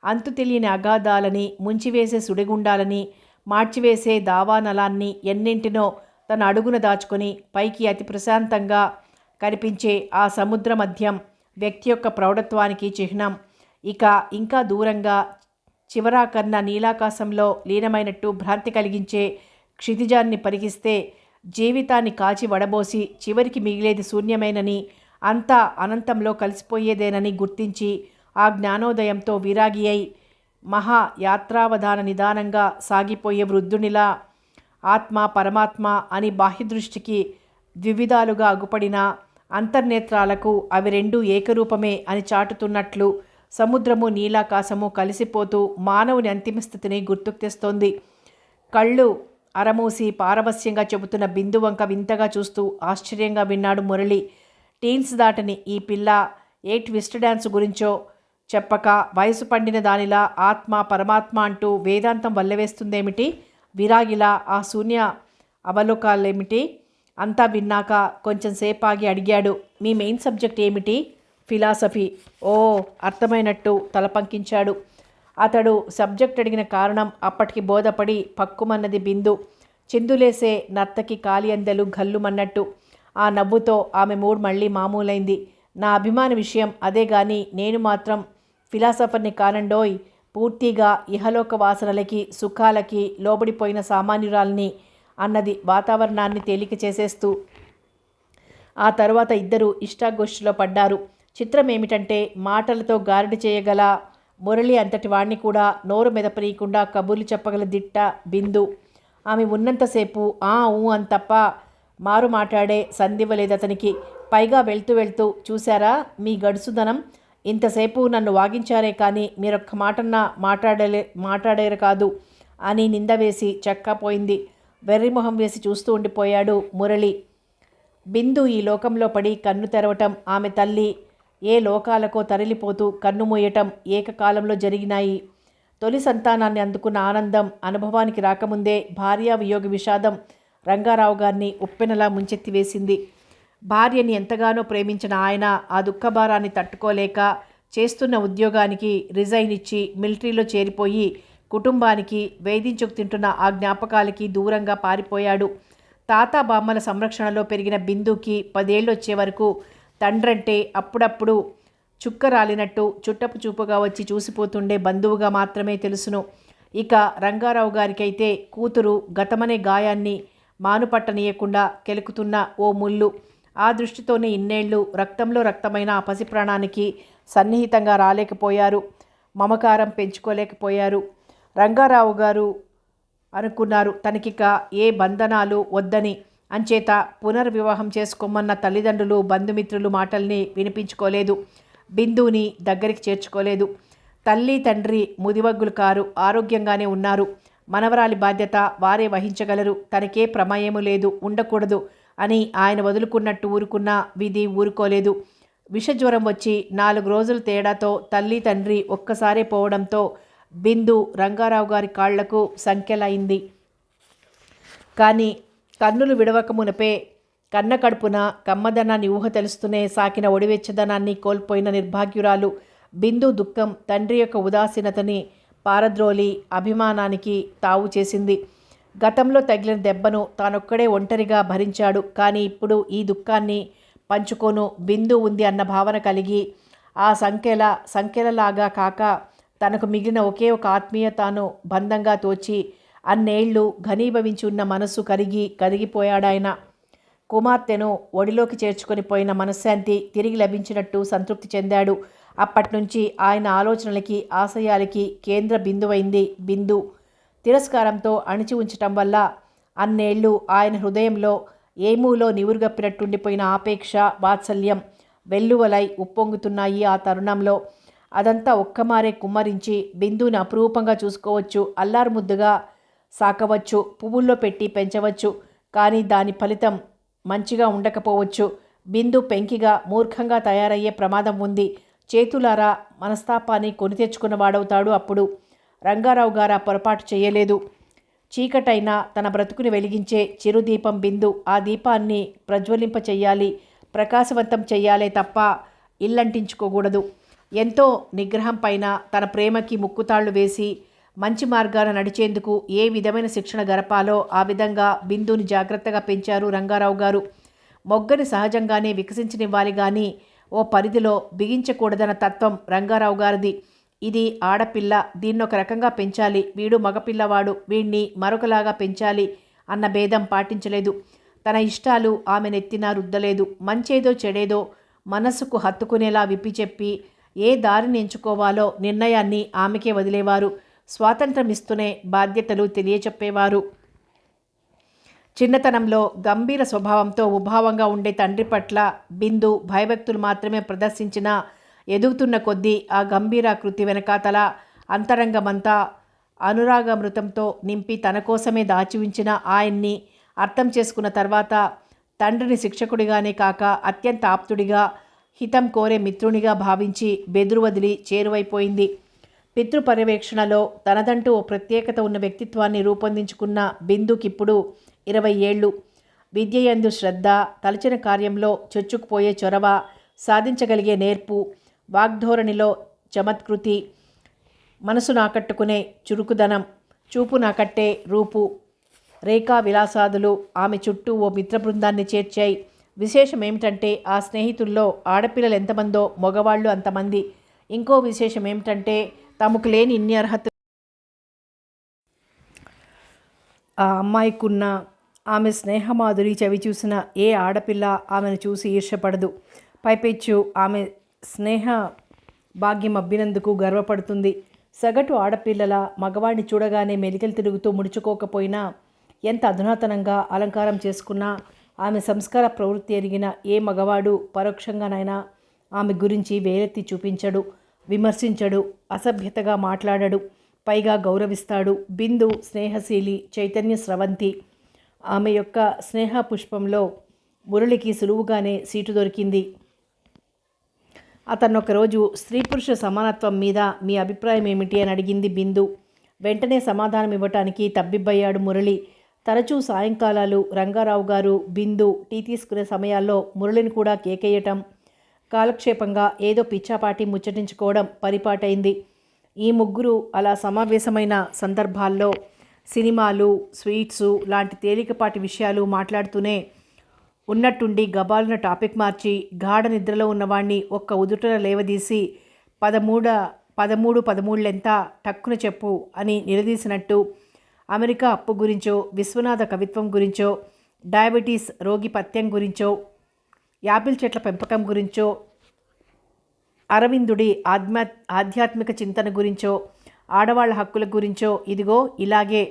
అంతు తెలియని అగాధాలని ముంచివేసే సుడిగుండాలని మార్చివేసే దావానలాన్ని ఎన్నింటినో తన అడుగున దాచుకొని పైకి అతి ప్రశాంతంగా కనిపించే ఆ సముద్ర మధ్యం వ్యక్తి యొక్క ప్రౌఢత్వానికి చిహ్నం. ఇక ఇంకా దూరంగా చివరాకన్న నీలాకాశంలో లీనమైనట్టు భ్రాంతి కలిగించే క్షితిజాన్ని పరిగిస్తే జీవితాన్ని కాచి వడబోసి చివరికి మిగిలేది శూన్యమేనని, అంతా అనంతంలో కలిసిపోయేదేనని గుర్తించి ఆ జ్ఞానోదయంతో విరాగి అయి మహాయాత్రావధాన నిదానంగా సాగిపోయే వృద్ధునిలా ఆత్మ పరమాత్మ అని బాహ్యదృష్టికి ద్వివిధాలుగా అగుపడిన అంతర్నేత్రాలకు అవి రెండూ ఏకరూపమే అని చాటుతున్నట్లు సముద్రము నీలాకాశము కలిసిపోతూ మానవుని అంతిమ స్థితిని గుర్తుకు తెస్తోంది. కళ్ళు అరమూసి పారవస్యంగా చెబుతున్న బిందు వంక వింతగా చూస్తూ ఆశ్చర్యంగా విన్నాడు మురళి. టీన్స్ దాటని ఈ పిల్ల ఏ ట్విస్ట్ డ్యాన్స్ గురించో చెప్పక వయసు పండిన దానిలా ఆత్మ పరమాత్మ అంటూ వేదాంతం వల్లవేస్తుందేమిటి? విరాగిలా ఆ శూన్య అవలోకాలేమిటి? అంతా విన్నాక కొంచెం సేపాగి అడిగాడు. మీ మెయిన్ సబ్జెక్ట్ ఏమిటి? ఫిలాసఫీ. ఓ, అర్థమైనట్టు తలపంకించాడు. అతడు సబ్జెక్ట్ అడిగిన కారణం అప్పటికి బోధపడి పక్కుమన్నది బిందు. చిందులేసే నర్తకి కాలి అందెలు గల్లుమన్నట్టు. ఆ నవ్వుతో ఆమె మూడ్ మళ్ళీ మామూలైంది. నా అభిమాన విషయం అదే గాని నేను మాత్రం ఫిలాసఫర్ని కానండోయ్. పూర్తిగా ఇహలోక వాసనలకి సుఖాలకి లోబడిపోయిన సామాన్యురాల్ని అన్నది వాతావరణాన్ని తేలిక చేసేస్తూ. ఆ తర్వాత ఇద్దరు ఇష్టాగోష్ఠిలో పడ్డారు. చిత్రం ఏమిటంటే మాటలతో గారడి చేయగల మురళి అంతటి వాణ్ణి కూడా నోరు మెదపనీయకుండా కబుర్లు చెప్పగల దిట్ట బిందు. ఆమె ఉన్నంతసేపు ఆ ఊ అని తప్ప మారు మాట్లాడే సంధివ్వలేదతనికి. పైగా వెళ్తూ వెళ్తూ, చూశారా మీ గడుసుదనం, ఇంతసేపు నన్ను వాగించారే కానీ మీరొక్క మాటన్నా మాట్లాడారు కాదు అని నింద వేసి చక్కాపోయింది. వెర్రిమొహం వేసి చూస్తూ ఉండిపోయాడు మురళి. బిందు ఈ లోకంలో పడి కన్ను తెరవటం, ఆమె తల్లి ఏ లోకాలకో తరలిపోతూ కన్ను మూయటం ఏకకాలంలో జరిగినాయి. తొలి సంతానాన్ని అందుకున్న ఆనందం అనుభవానికి రాకముందే భార్యా వియోగ విషాదం రంగారావు గారిని ఉప్పెనలా ముంచెత్తివేసింది. భార్యని ఎంతగానో ప్రేమించిన ఆయన ఆ దుఃఖభారాన్ని తట్టుకోలేక చేస్తున్న ఉద్యోగానికి రిజైన్ ఇచ్చి మిలిటరీలో చేరిపోయి కుటుంబానికి వేధించుకు తింటున్న ఆ జ్ఞాపకాలకి దూరంగా పారిపోయాడు. తాత బామ్మల సంరక్షణలో పెరిగిన బిందుకి 10 ఏళ్ళు వచ్చే వరకు తండ్రంటే అప్పుడప్పుడు చుక్క రాలినట్టు చుట్టపు చూపుగా వచ్చి చూసిపోతుండే బంధువుగా మాత్రమే తెలుసును. ఇక రంగారావు గారికైతే కూతురు గతమనే గాయాన్ని మానుపట్టనీయకుండా కెలుకుతున్న ఓ ముళ్ళు. ఆ దృష్టితోనే ఇన్నేళ్లు రక్తంలో రక్తమైన ఆ పసి ప్రాణానికి సన్నిహితంగా రాలేకపోయారు, మమకారం పెంచుకోలేకపోయారు. రంగారావు గారు అనుకున్నారు తనకిక ఏ బంధనాలు వద్దని. అంచేత పునర్వివాహం చేసుకోమన్న తల్లిదండ్రులు బంధుమిత్రులు మాటల్ని వినిపించుకోలేదు. బిందుని దగ్గరికి చేర్చుకోలేదు. తల్లి తండ్రి ముదివగ్గులు కారు, ఆరోగ్యంగానే ఉన్నారు. మనవరాలి బాధ్యత వారే వహించగలరు, తనకే ప్రమేయము లేదు, ఉండకూడదు అని ఆయన వదులుకున్నట్టు ఊరుకున్న విధి ఊరుకోలేదు. విషజ్వరం వచ్చి 4 రోజుల తేడాతో తల్లి తండ్రి ఒక్కసారే పోవడంతో బిందు రంగారావు గారి కాళ్లకు సంఖ్యలైంది. కానీ కన్నులు విడవక మునపే కన్న కడుపున కమ్మదనాన్ని ఊహ తెలుస్తూనే సాకిన ఒడివెచ్చదనాన్ని కోల్పోయిన నిర్భాగ్యురాలు బిందు దుఃఖం తండ్రి యొక్క ఉదాసీనతని పారద్రోలి అభిమానానికి తావు చేసింది. గతంలో తగిలిన దెబ్బను తానొక్కడే ఒంటరిగా భరించాడు. కానీ ఇప్పుడు ఈ దుఃఖాన్ని పంచుకోను బిందు ఉంది అన్న భావన కలిగి ఆ సంఖ్యలలాగా కాక తనకు మిగిలిన ఒకే ఒక ఆత్మీయతను బంధంగా తోచి అన్నేళ్లు ఘనీభవించి ఉన్న మనస్సు కరిగిపోయాడాయన. కుమార్తెను ఒడిలోకి చేర్చుకొని పోయిన మనశ్శాంతి తిరిగి లభించినట్టు సంతృప్తి చెందాడు. అప్పట్నుంచి ఆయన ఆలోచనలకి ఆశయాలకి కేంద్ర బిందువైంది బిందు. తిరస్కారంతో అణిచి ఉంచటం వల్ల అన్నేళ్లు ఆయన హృదయంలో ఏమూలో నివురుగప్పినట్టుండిపోయిన ఆపేక్ష వాత్సల్యం వెల్లువలై ఉప్పొంగుతున్నాయి. ఆ తరుణంలో అదంతా ఒక్కమారే కుమ్మరించి బిందుని అపురూపంగా చూసుకోవచ్చు, అల్లారు ముద్దుగా సాకవచ్చు, పువ్వుల్లో పెట్టి పెంచవచ్చు. కానీ దాని ఫలితం మంచిగా ఉండకపోవచ్చు. బిందు పెంకిగా మూర్ఖంగా తయారయ్యే ప్రమాదం ఉంది. చేతులారా మనస్తాపాన్ని కొని తెచ్చుకున్నవాడవుతాడు అప్పుడు. రంగారావు గారు ఆ పొరపాటు చేయలేదు. చీకటైనా తన బ్రతుకుని వెలిగించే చిరుదీపం బిందు. ఆ దీపాన్ని ప్రజ్వలింప చెయ్యాలి, ప్రకాశవంతం చెయ్యాలే తప్ప ఇల్లంటించుకోకూడదు. ఎంతో నిగ్రహం పైన తన ప్రేమకి ముక్కుతాళ్లు వేసి మంచి మార్గాన నడిచేందుకు ఏ విధమైన శిక్షణ గరపాలో ఆ విధంగా బిందుని జాగ్రత్తగా పెంచారు రంగారావు గారు. మొగ్గని సహజంగానే వికసించనివ్వాలి కానీ ఓ పరిధిలో బిగించకూడదన్న తత్వం రంగారావు గారిది. ఇది ఆడపిల్ల, దీన్నొక రకంగా పెంచాలి, వీడు మగపిల్లవాడు, వీణ్ణి మరొకలాగా పెంచాలి అన్న భేదం పాటించలేదు. తన ఇష్టాలు ఆమె నెత్తిన రుద్దలేదు. మంచేదో చెడేదో మనస్సుకు హత్తుకునేలా విప్పి చెప్పి ఏ దారిని ఎంచుకోవాలో నిర్ణయాన్ని ఆమెకే వదిలేవారు. స్వాతంత్రం ఇస్తూనే బాధ్యతలు తెలియచెప్పేవారు. చిన్నతనంలో గంభీర స్వభావంతో ఉభావంగా ఉండే తండ్రి పట్ల బిందు భయభక్తులు మాత్రమే ప్రదర్శించినా ఎదుగుతున్న కొద్దీ ఆ గంభీరాకృతి వెనకాతల అంతరంగమంతా అనురాగమృతంతో నింపి తన కోసమే దాచి ఉంచిన ఆయన్ని అర్థం చేసుకున్న తర్వాత తండ్రిని శిక్షకుడిగానే కాక అత్యంత ఆప్తుడిగా, హితం కోరే మిత్రునిగా భావించి బెదురు వదిలి చేరువైపోయింది. పితృ పర్యవేక్షణలో తనదంటూ ఓ ప్రత్యేకత ఉన్న వ్యక్తిత్వాన్ని రూపొందించుకున్న బిందుకిప్పుడు 20 ఏళ్ళు. విద్యయందు శ్రద్ధ, తలచిన కార్యంలో చొచ్చుకుపోయే చొరవ, సాధించగలిగే నేర్పు, వాగ్ధోరణిలో చమత్కృతి, మనసును ఆకట్టుకునే చురుకుదనం, చూపు నాకట్టే రూపు, రేఖా విలాసాదులు ఆమె చుట్టూ ఓ మిత్ర బృందాన్ని చేర్చాయి. విశేషం ఏమిటంటే ఆ స్నేహితుల్లో ఆడపిల్లలు ఎంతమందో మగవాళ్ళు అంతమంది. ఇంకో విశేషం ఏమిటంటే తమకు లేని ఇన్ని అర్హతలు ఆ అమ్మాయికున్న. ఆమె స్నేహమాధురి చవి చూసిన ఏ ఆడపిల్ల ఆమెను చూసి ఈర్ష్యపడదు. పైపెచ్చు ఆమె స్నేహ భాగ్యం అబ్బినందుకు గర్వపడుతుంది. సగటు ఆడపిల్లల మగవాడిని చూడగానే మెలికలు తిరుగుతూ ముడుచుకోకపోయినా, ఎంత అధునాతనంగా అలంకారం చేసుకున్నా ఆమె సంస్కార ప్రవృత్తి ఎరిగిన ఏ మగవాడు పరోక్షంగానైనా ఆమె గురించి వేలెత్తి చూపించడు, విమర్శించడు, అసభ్యతగా మాట్లాడడు, పైగా గౌరవిస్తాడు. బిందు స్నేహశీలి, చైతన్య స్రవంతి. ఆమె యొక్క స్నేహ పుష్పంలో మురళికి సులువుగానే సీటు దొరికింది. అతను ఒకరోజు స్త్రీ పురుష సమానత్వం మీద మీ అభిప్రాయం ఏమిటి అని అడిగింది బిందు. వెంటనే సమాధానం ఇవ్వటానికి తబ్బిబ్బయ్యాడు మురళి. తరచూ సాయంకాలాలు రంగారావు గారు బిందు టీ తీసుకునే సమయాల్లో మురళిని కూడా కేకేయటం, కాలక్షేపంగా ఏదో పిచ్చాపాటి ముచ్చటించుకోవడం పరిపాటైంది. ఈ ముగ్గురు అలా సమావేశమైన సందర్భాల్లో సినిమాలు, స్వీట్సు లాంటి తేలికపాటి విషయాలు మాట్లాడుతూనే ఉన్నట్టుండి గబాలున టాపిక్ మార్చి గాఢ నిద్రలో ఉన్నవాణ్ణి ఒక్క ఉదుటన లేవదీసి 13 టక్కున చెప్పు అని నిలదీసినట్టు అమెరికా అప్పు గురించో, విశ్వనాథ కవిత్వం గురించో, డయాబెటీస్ రోగి పథ్యం గురించో, యాపిల్ చెట్ల పెంపకం గురించో, అరవిందుడి ఆధ్యాత్మిక చింతన గురించో, ఆడవాళ్ల హక్కుల గురించో, ఇదిగో ఇలాగే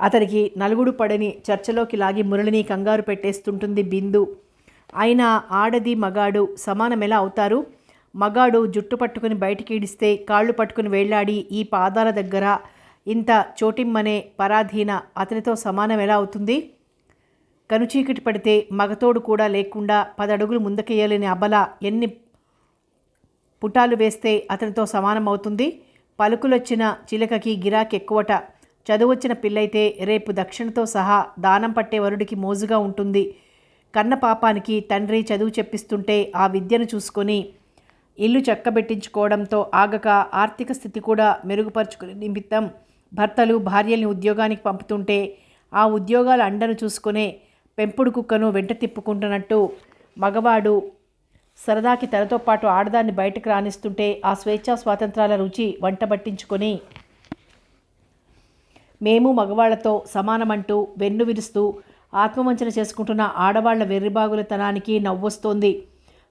అతనికి నలుగుడు పడని చర్చలోకి లాగి మురళిని కంగారు పెట్టేస్తుంటుంది బిందు. అయినా ఆడది మగాడు సమానమెలా అవుతారు? మగాడు జుట్టు పట్టుకుని బయటికి ఈడిస్తే కాళ్ళు పట్టుకుని వేళ్లాడి ఈ పాదాల దగ్గర ఇంత చోటిమ్మనే పరాధీన అతనితో సమానం ఎలా అవుతుంది? కనుచీకటి పడితే మగతోడు కూడా లేకుండా 10 అడుగులు ముందుకెయ్యలేని అబల ఎన్ని పుటాలు వేస్తే అతనితో సమానం అవుతుంది? పలుకులొచ్చిన చిలకకి గిరాకి ఎక్కువట. చదువొచ్చిన పిల్లయితే రేపు దక్షిణతో సహా దానం పట్టే వరుడికి మోజుగా ఉంటుంది. కన్న పాపానికి తండ్రి చదువు చెప్పిస్తుంటే ఆ విద్యను చూసుకొని ఇల్లు చక్కబెట్టించుకోవడంతో ఆగక ఆర్థిక స్థితి కూడా మెరుగుపరుచుకునే నిమిత్తం భర్తలు భార్యల్ని ఉద్యోగానికి పంపుతుంటే ఆ ఉద్యోగాల అండను చూసుకునే పెంపుడు కుక్కను వెంట తిప్పుకుంటున్నట్టు మగవాడు సరదాకి తనతో పాటు ఆడదాన్ని బయటకు రానిస్తుంటే ఆ స్వేచ్ఛా స్వాతంత్రాల రుచి వంటబట్టించుకొని మేము మగవాళ్లతో సమానమంటూ వెన్ను విరుస్తూ ఆత్మవంచన చేసుకుంటున్న ఆడవాళ్ల వెర్రిబాగులతనానికి నవ్వొస్తోంది.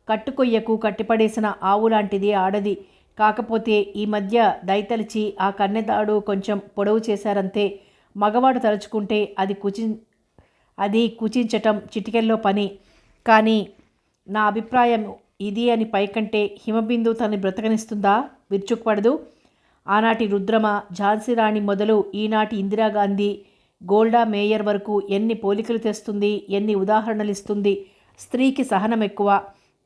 కట్టుకొయ్యకు కట్టిపడేసిన ఆవు లాంటిది ఆడది. కాకపోతే ఈ మధ్య దయతలిచి ఆ కన్నెదాడు కొంచెం పొడవు చేశారంతే. మగవాడు తలుచుకుంటే అది కుచించటం చిటికెల్లో పని. కానీ నా అభిప్రాయం ఇది అని పైకంటే హిమబిందు తనని బ్రతకనిస్తుందా? విరుచుకుపడదు. ఆనాటి రుద్రమ, ఝాన్సీ రాణి మొదలు ఈనాటి ఇందిరాగాంధీ, గోల్డా మేయర్ వరకు ఎన్ని పోలికలు తెస్తుంది, ఎన్ని ఉదాహరణలు ఇస్తుంది. స్త్రీకి సహనం ఎక్కువ,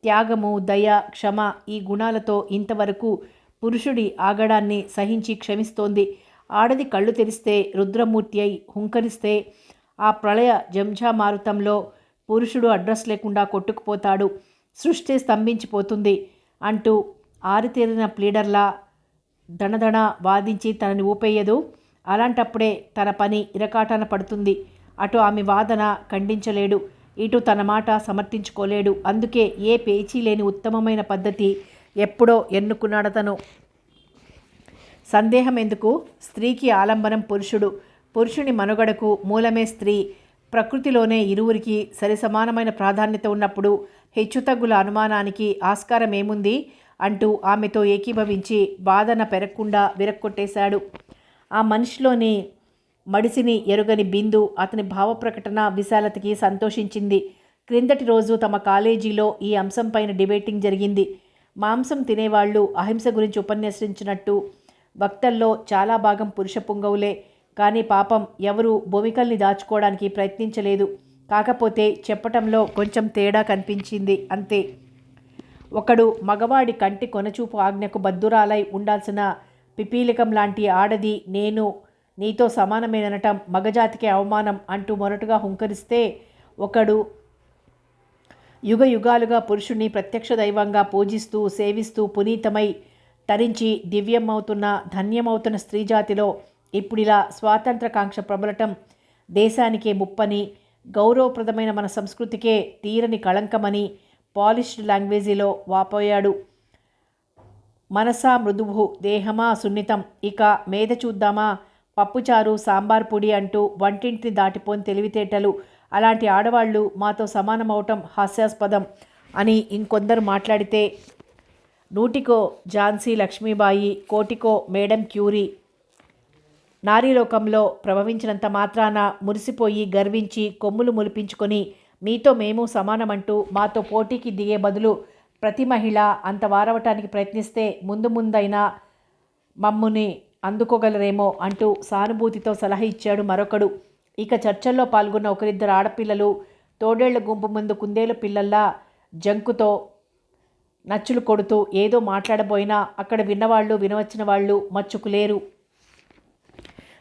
త్యాగము, దయ, క్షమ ఈ గుణాలతో ఇంతవరకు పురుషుడి ఆగడాన్ని సహించి క్షమిస్తోంది. ఆడది కళ్ళు తెరిస్తే రుద్రమూర్తి అయి హుంకరిస్తే ఆ ప్రళయ జంఝామారుతంలో పురుషుడు అడ్రస్ లేకుండా కొట్టుకుపోతాడు. సృష్టి స్తంభించిపోతుంది అంటూ ఆరితేరిన ప్లీడర్లా దణదణ వాదించి తనని ఊపేయదు. అలాంటప్పుడే తన పని ఇరకాటాన పడుతుంది. అటు ఆమె వాదన ఖండించలేడు, ఇటు తన మాట సమర్థించుకోలేడు. అందుకే ఏ పేచీ లేని ఉత్తమమైన పద్ధతి ఎప్పుడో ఎన్నుకున్నాడతను. సందేహం ఎందుకు? స్త్రీకి ఆలంబనం పురుషుడు, పురుషుని మనుగడకు మూలమే స్త్రీ. ప్రకృతిలోనే ఇరువురికి సరిసమానమైన ప్రాధాన్యత ఉన్నప్పుడు హెచ్చుతగ్గుల అనుమానానికి ఆస్కారం ఏముంది అంటూ ఆమెతో ఏకీభవించి వాదన పెరగకుండా విరక్కొట్టేశాడు. ఆ మనిషిలోని మడిసిని ఎరుగని బిందు అతని భావప్రకటన విశాలతకి సంతోషించింది. క్రిందటి రోజు తమ కాలేజీలో ఈ అంశంపైన డిబేటింగ్ జరిగింది. మాంసం తినేవాళ్ళు అహింస గురించి ఉపన్యసించినట్టు వక్తల్లో చాలా భాగం పురుష పుంగవులే. కానీ పాపం ఎవరూ భూమికల్ని దాచుకోవడానికి ప్రయత్నించలేదు. కాకపోతే చెప్పటంలో కొంచెం తేడా కనిపించింది అంతే. ఒకడు మగవాడి కంటి కొనచూపు ఆజ్ఞకు బద్దురాలై ఉండాల్సిన పిపీలికం లాంటి ఆడది నేను నీతో సమానమేననటం మగజాతికి అవమానం అంటూ మొరటుగా హుంకరిస్తే, ఒకడు యుగ యుగాలుగా పురుషుణ్ణి ప్రత్యక్ష దైవంగా పూజిస్తూ సేవిస్తూ పునీతమై తరించి దివ్యమవుతున్న ధన్యమవుతున్న స్త్రీజాతిలో ఇప్పుడిలా స్వాతంత్రకాంక్ష ప్రబలటం దేశానికే ముప్పని, గౌరవప్రదమైన మన సంస్కృతికే తీరని కళంకమని పాలిష్డ్ లాంగ్వేజీలో వాపోయాడు. మనసా మృదువు, దేహమా సున్నితం, ఇక మేద చూద్దామా, పప్పుచారు సాంబార్ పొడి అంటూ వంటింటిని దాటిపోని తెలివితేటలు. అలాంటి ఆడవాళ్లు మాతో సమానమవటం హాస్యాస్పదం అని ఇంకొందరు మాట్లాడితే, నూటికో ఝాన్సీ లక్ష్మీబాయి, కోటికో మేడం క్యూరీ నారీలోకంలో ప్రభవించినంత మాత్రాన మురిసిపోయి గర్వించి కొమ్ములు ములిపించుకొని మీతో మేము సమానమంటూ మాతో పోటీకి దిగే బదులు ప్రతి మహిళ అంత వారవటానికి ప్రయత్నిస్తే ముందు ముందైనా మమ్ముని అందుకోగలరేమో అంటూ సానుభూతితో సలహా ఇచ్చాడు మరొకడు. ఇక చర్చల్లో పాల్గొన్న ఒకరిద్దరు ఆడపిల్లలు తోడేళ్ల గుంపు ముందు కుందేలు పిల్లల్లా జంకుతో నచ్చులు కొడుతూ ఏదో మాట్లాడబోయినా అక్కడ విన్నవాళ్ళు వినవచ్చిన వాళ్ళు మచ్చుకులేరు.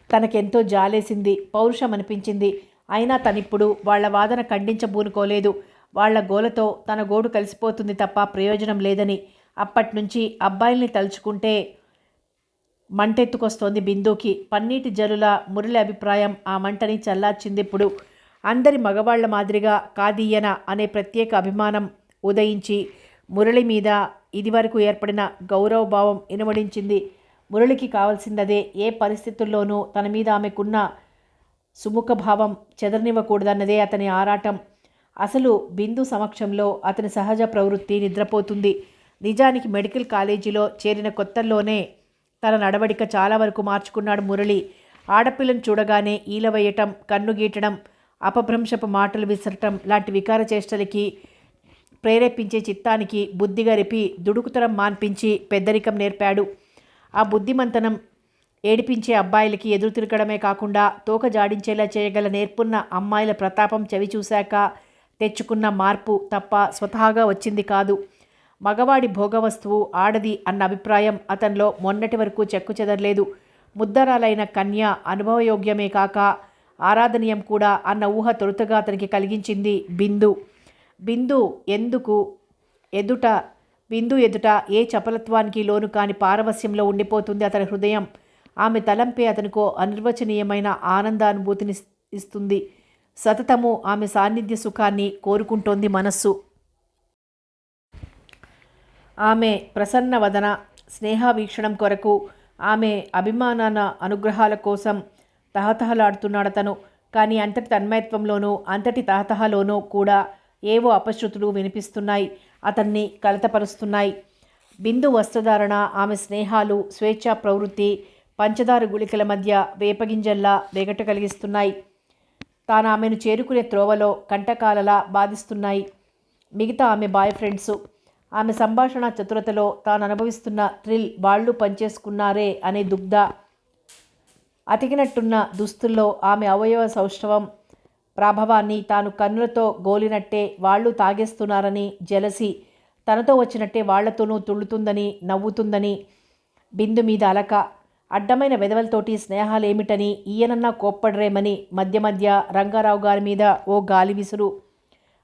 తనకెంతో జాలేసింది, పౌరుషం అనిపించింది. అయినా తనిప్పుడు వాళ్ల వాదన ఖండించబూనుకోలేదు. వాళ్ల గోలతో తన గోడు కలిసిపోతుంది తప్ప ప్రయోజనం లేదని. అప్పట్నుంచి అబ్బాయిల్ని తలుచుకుంటే మంటెత్తుకొస్తోంది బిందుకి. పన్నీటి జరుల మురళి అభిప్రాయం ఆ మంటని చల్లార్చిందిప్పుడు. అందరి మగవాళ్ల మాదిరిగా కాదీయన అనే ప్రత్యేక అభిమానం ఉదయించి మురళి మీద ఇదివరకు ఏర్పడిన గౌరవభావం ఇనుమడించింది. మురళికి కావాల్సిందదే. ఏ పరిస్థితుల్లోనూ తన మీద ఆమెకున్న సుముఖభావం చెదరనివ్వకూడదన్నదే అతని ఆరాటం. అసలు బిందు సమక్షంలో అతని సహజ ప్రవృత్తి నిద్రపోతుంది. నిజానికి మెడికల్ కాలేజీలో చేరిన కొత్తల్లోనే తన నడవడిక చాలా వరకు మార్చుకున్నాడు మురళి. ఆడపిల్లను చూడగానే ఈలవేయటం, కన్ను గీటడం, అపభ్రంశపు మాటలు విసరటం లాంటి వికార చేష్టలకి ప్రేరేపించే చిత్తానికి బుద్ధిగరిపి దుడుకుతనం మాన్పించి పెద్దరికం నేర్పాడు. ఆ బుద్ధిమంతనం ఏడిపించే అబ్బాయిలకి ఎదురు తిరగడమే కాకుండా తోక జాడించేలా చేయగల నేర్పున్న అమ్మాయిల ప్రతాపం చవి చూశాక తెచ్చుకున్న మార్పు తప్ప స్వతహాగా వచ్చింది కాదు. మగవాడి భోగవస్తువు ఆడది అన్న అభిప్రాయం అతనిలో మొన్నటి వరకు చెక్కు చెదరలేదు. ముద్దరాలైన కన్య అనుభవయోగ్యమే కాక ఆరాధనీయం కూడా అన్న ఊహ తొలుతగా అతనికి కలిగించింది బిందు. బిందు ఎదుట ఏ చపలత్వానికి లోను కాని పారవస్యంలో ఉండిపోతుంది అతని హృదయం. ఆమె తలంపే అతనికో అనిర్వచనీయమైన ఆనందానుభూతిని ఇస్తుంది. సతతము ఆమె సాన్నిధ్య సుఖాన్ని కోరుకుంటోంది మనస్సు. ఆమె ప్రసన్న వదన స్నేహవీక్షణం కొరకు, ఆమె అభిమానాన అనుగ్రహాల కోసం తహతహలాడుతున్నాడతను. కానీ అంతటి తన్మయత్వంలోనూ అంతటి తహతహలోనూ కూడా ఏవో అపశృతులు వినిపిస్తున్నాయి, అతన్ని కలతపరుస్తున్నాయి. బిందు వస్త్రధారణ, ఆమె స్నేహాలు, స్వేచ్ఛా ప్రవృత్తి పంచదార గుళికల మధ్య వేపగింజల్లా వెగట కలిగిస్తున్నాయి. తాను ఆమెను చేరుకునే త్రోవలో కంటకాలలా బాధిస్తున్నాయి. మిగతా ఆమె బాయ్ ఫ్రెండ్సు ఆమె సంభాషణ చతురతలో తాను అనుభవిస్తున్న థ్రిల్ వాళ్ళు పంచేసుకున్నారే అనే దుగ్ధ. అతికినట్టున్న దుస్తుల్లో ఆమె అవయవ సౌష్ఠవం ప్రభావాన్ని తాను కన్నులతో గోలినట్టే వాళ్ళు తాగేస్తున్నారని జలసి, తనతో వచ్చినట్టే వాళ్లతోనూ తుళ్ళుతుందని, నవ్వుతుందని బిందు మీద అలక. అడ్డమైన వెధవలతోటి స్నేహాలేమిటని ఈయనన్నా కోప్పడరేమని మధ్య మధ్య రంగారావు గారి మీద ఓ గాలి విసురు.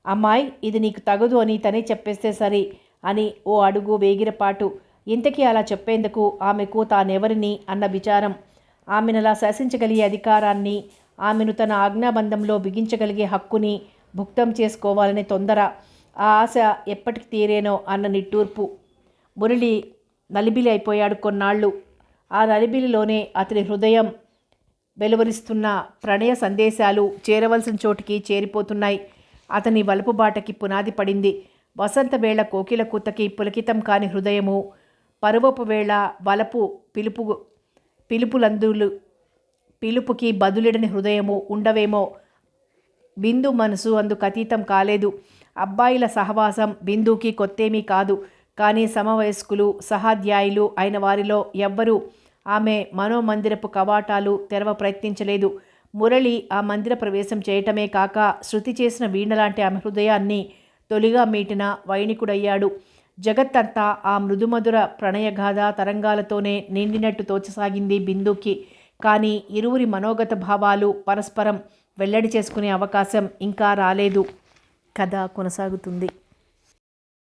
అమ్మాయి, ఇది నీకు తగదు అని తనే చెప్పేస్తే సరి అని ఓ అడుగు వేగిరపాటు. ఇంతకీ అలా చెప్పేందుకు ఆమెకు తానెవరిని అన్న విచారం, ఆమెనలా శాసించగలిగే అధికారాన్ని, ఆమెను తన ఆజ్ఞాబంధంలో బిగించగలిగే హక్కుని భుక్తం చేసుకోవాలనే తొందర, ఆ ఆశ ఎప్పటికి తీరేనో అన్న నిట్టూర్పు. మురళి నలిబిలి అయిపోయాడు కొన్నాళ్ళు. ఆ నలిబిలిలోనే అతని హృదయం వెలువరిస్తున్న ప్రణయ సందేశాలు చేరవలసిన చోటికి చేరిపోతున్నాయి. అతని వలుపు బాటకి పునాది పడింది. వసంత వేళ కోకిల కూతకి పులకితం కాని హృదయము, పరువపు వేళ వలపు పిలుపుకి బదులిడని హృదయము ఉండవేమో. బిందు మనసు అందుకు అతీతం కాలేదు. అబ్బాయిల సహవాసం బిందుకి కొత్తేమీ కాదు. కానీ సమవయస్కులు, సహాధ్యాయులు అయిన వారిలో ఎవ్వరూ ఆమె మనోమందిరపు కవాటాలు తెరవ ప్రయత్నించలేదు. మురళి ఆ మందిర ప్రవేశం చేయటమే కాక శృతి చేసిన వీణలాంటి ఆమె హృదయాన్ని తొలిగా మీటిన వైణికుడయ్యాడు. జగత్తంతా ఆ మృదుమధుర ప్రణయగాథ తరంగాలతోనే నిండినట్టు తోచసాగింది బిందుకి. కానీ ఇరువురి మనోగత భావాలు పరస్పరం వెల్లడి చేసుకునే అవకాశం ఇంకా రాలేదు. కథ కొనసాగుతుంది.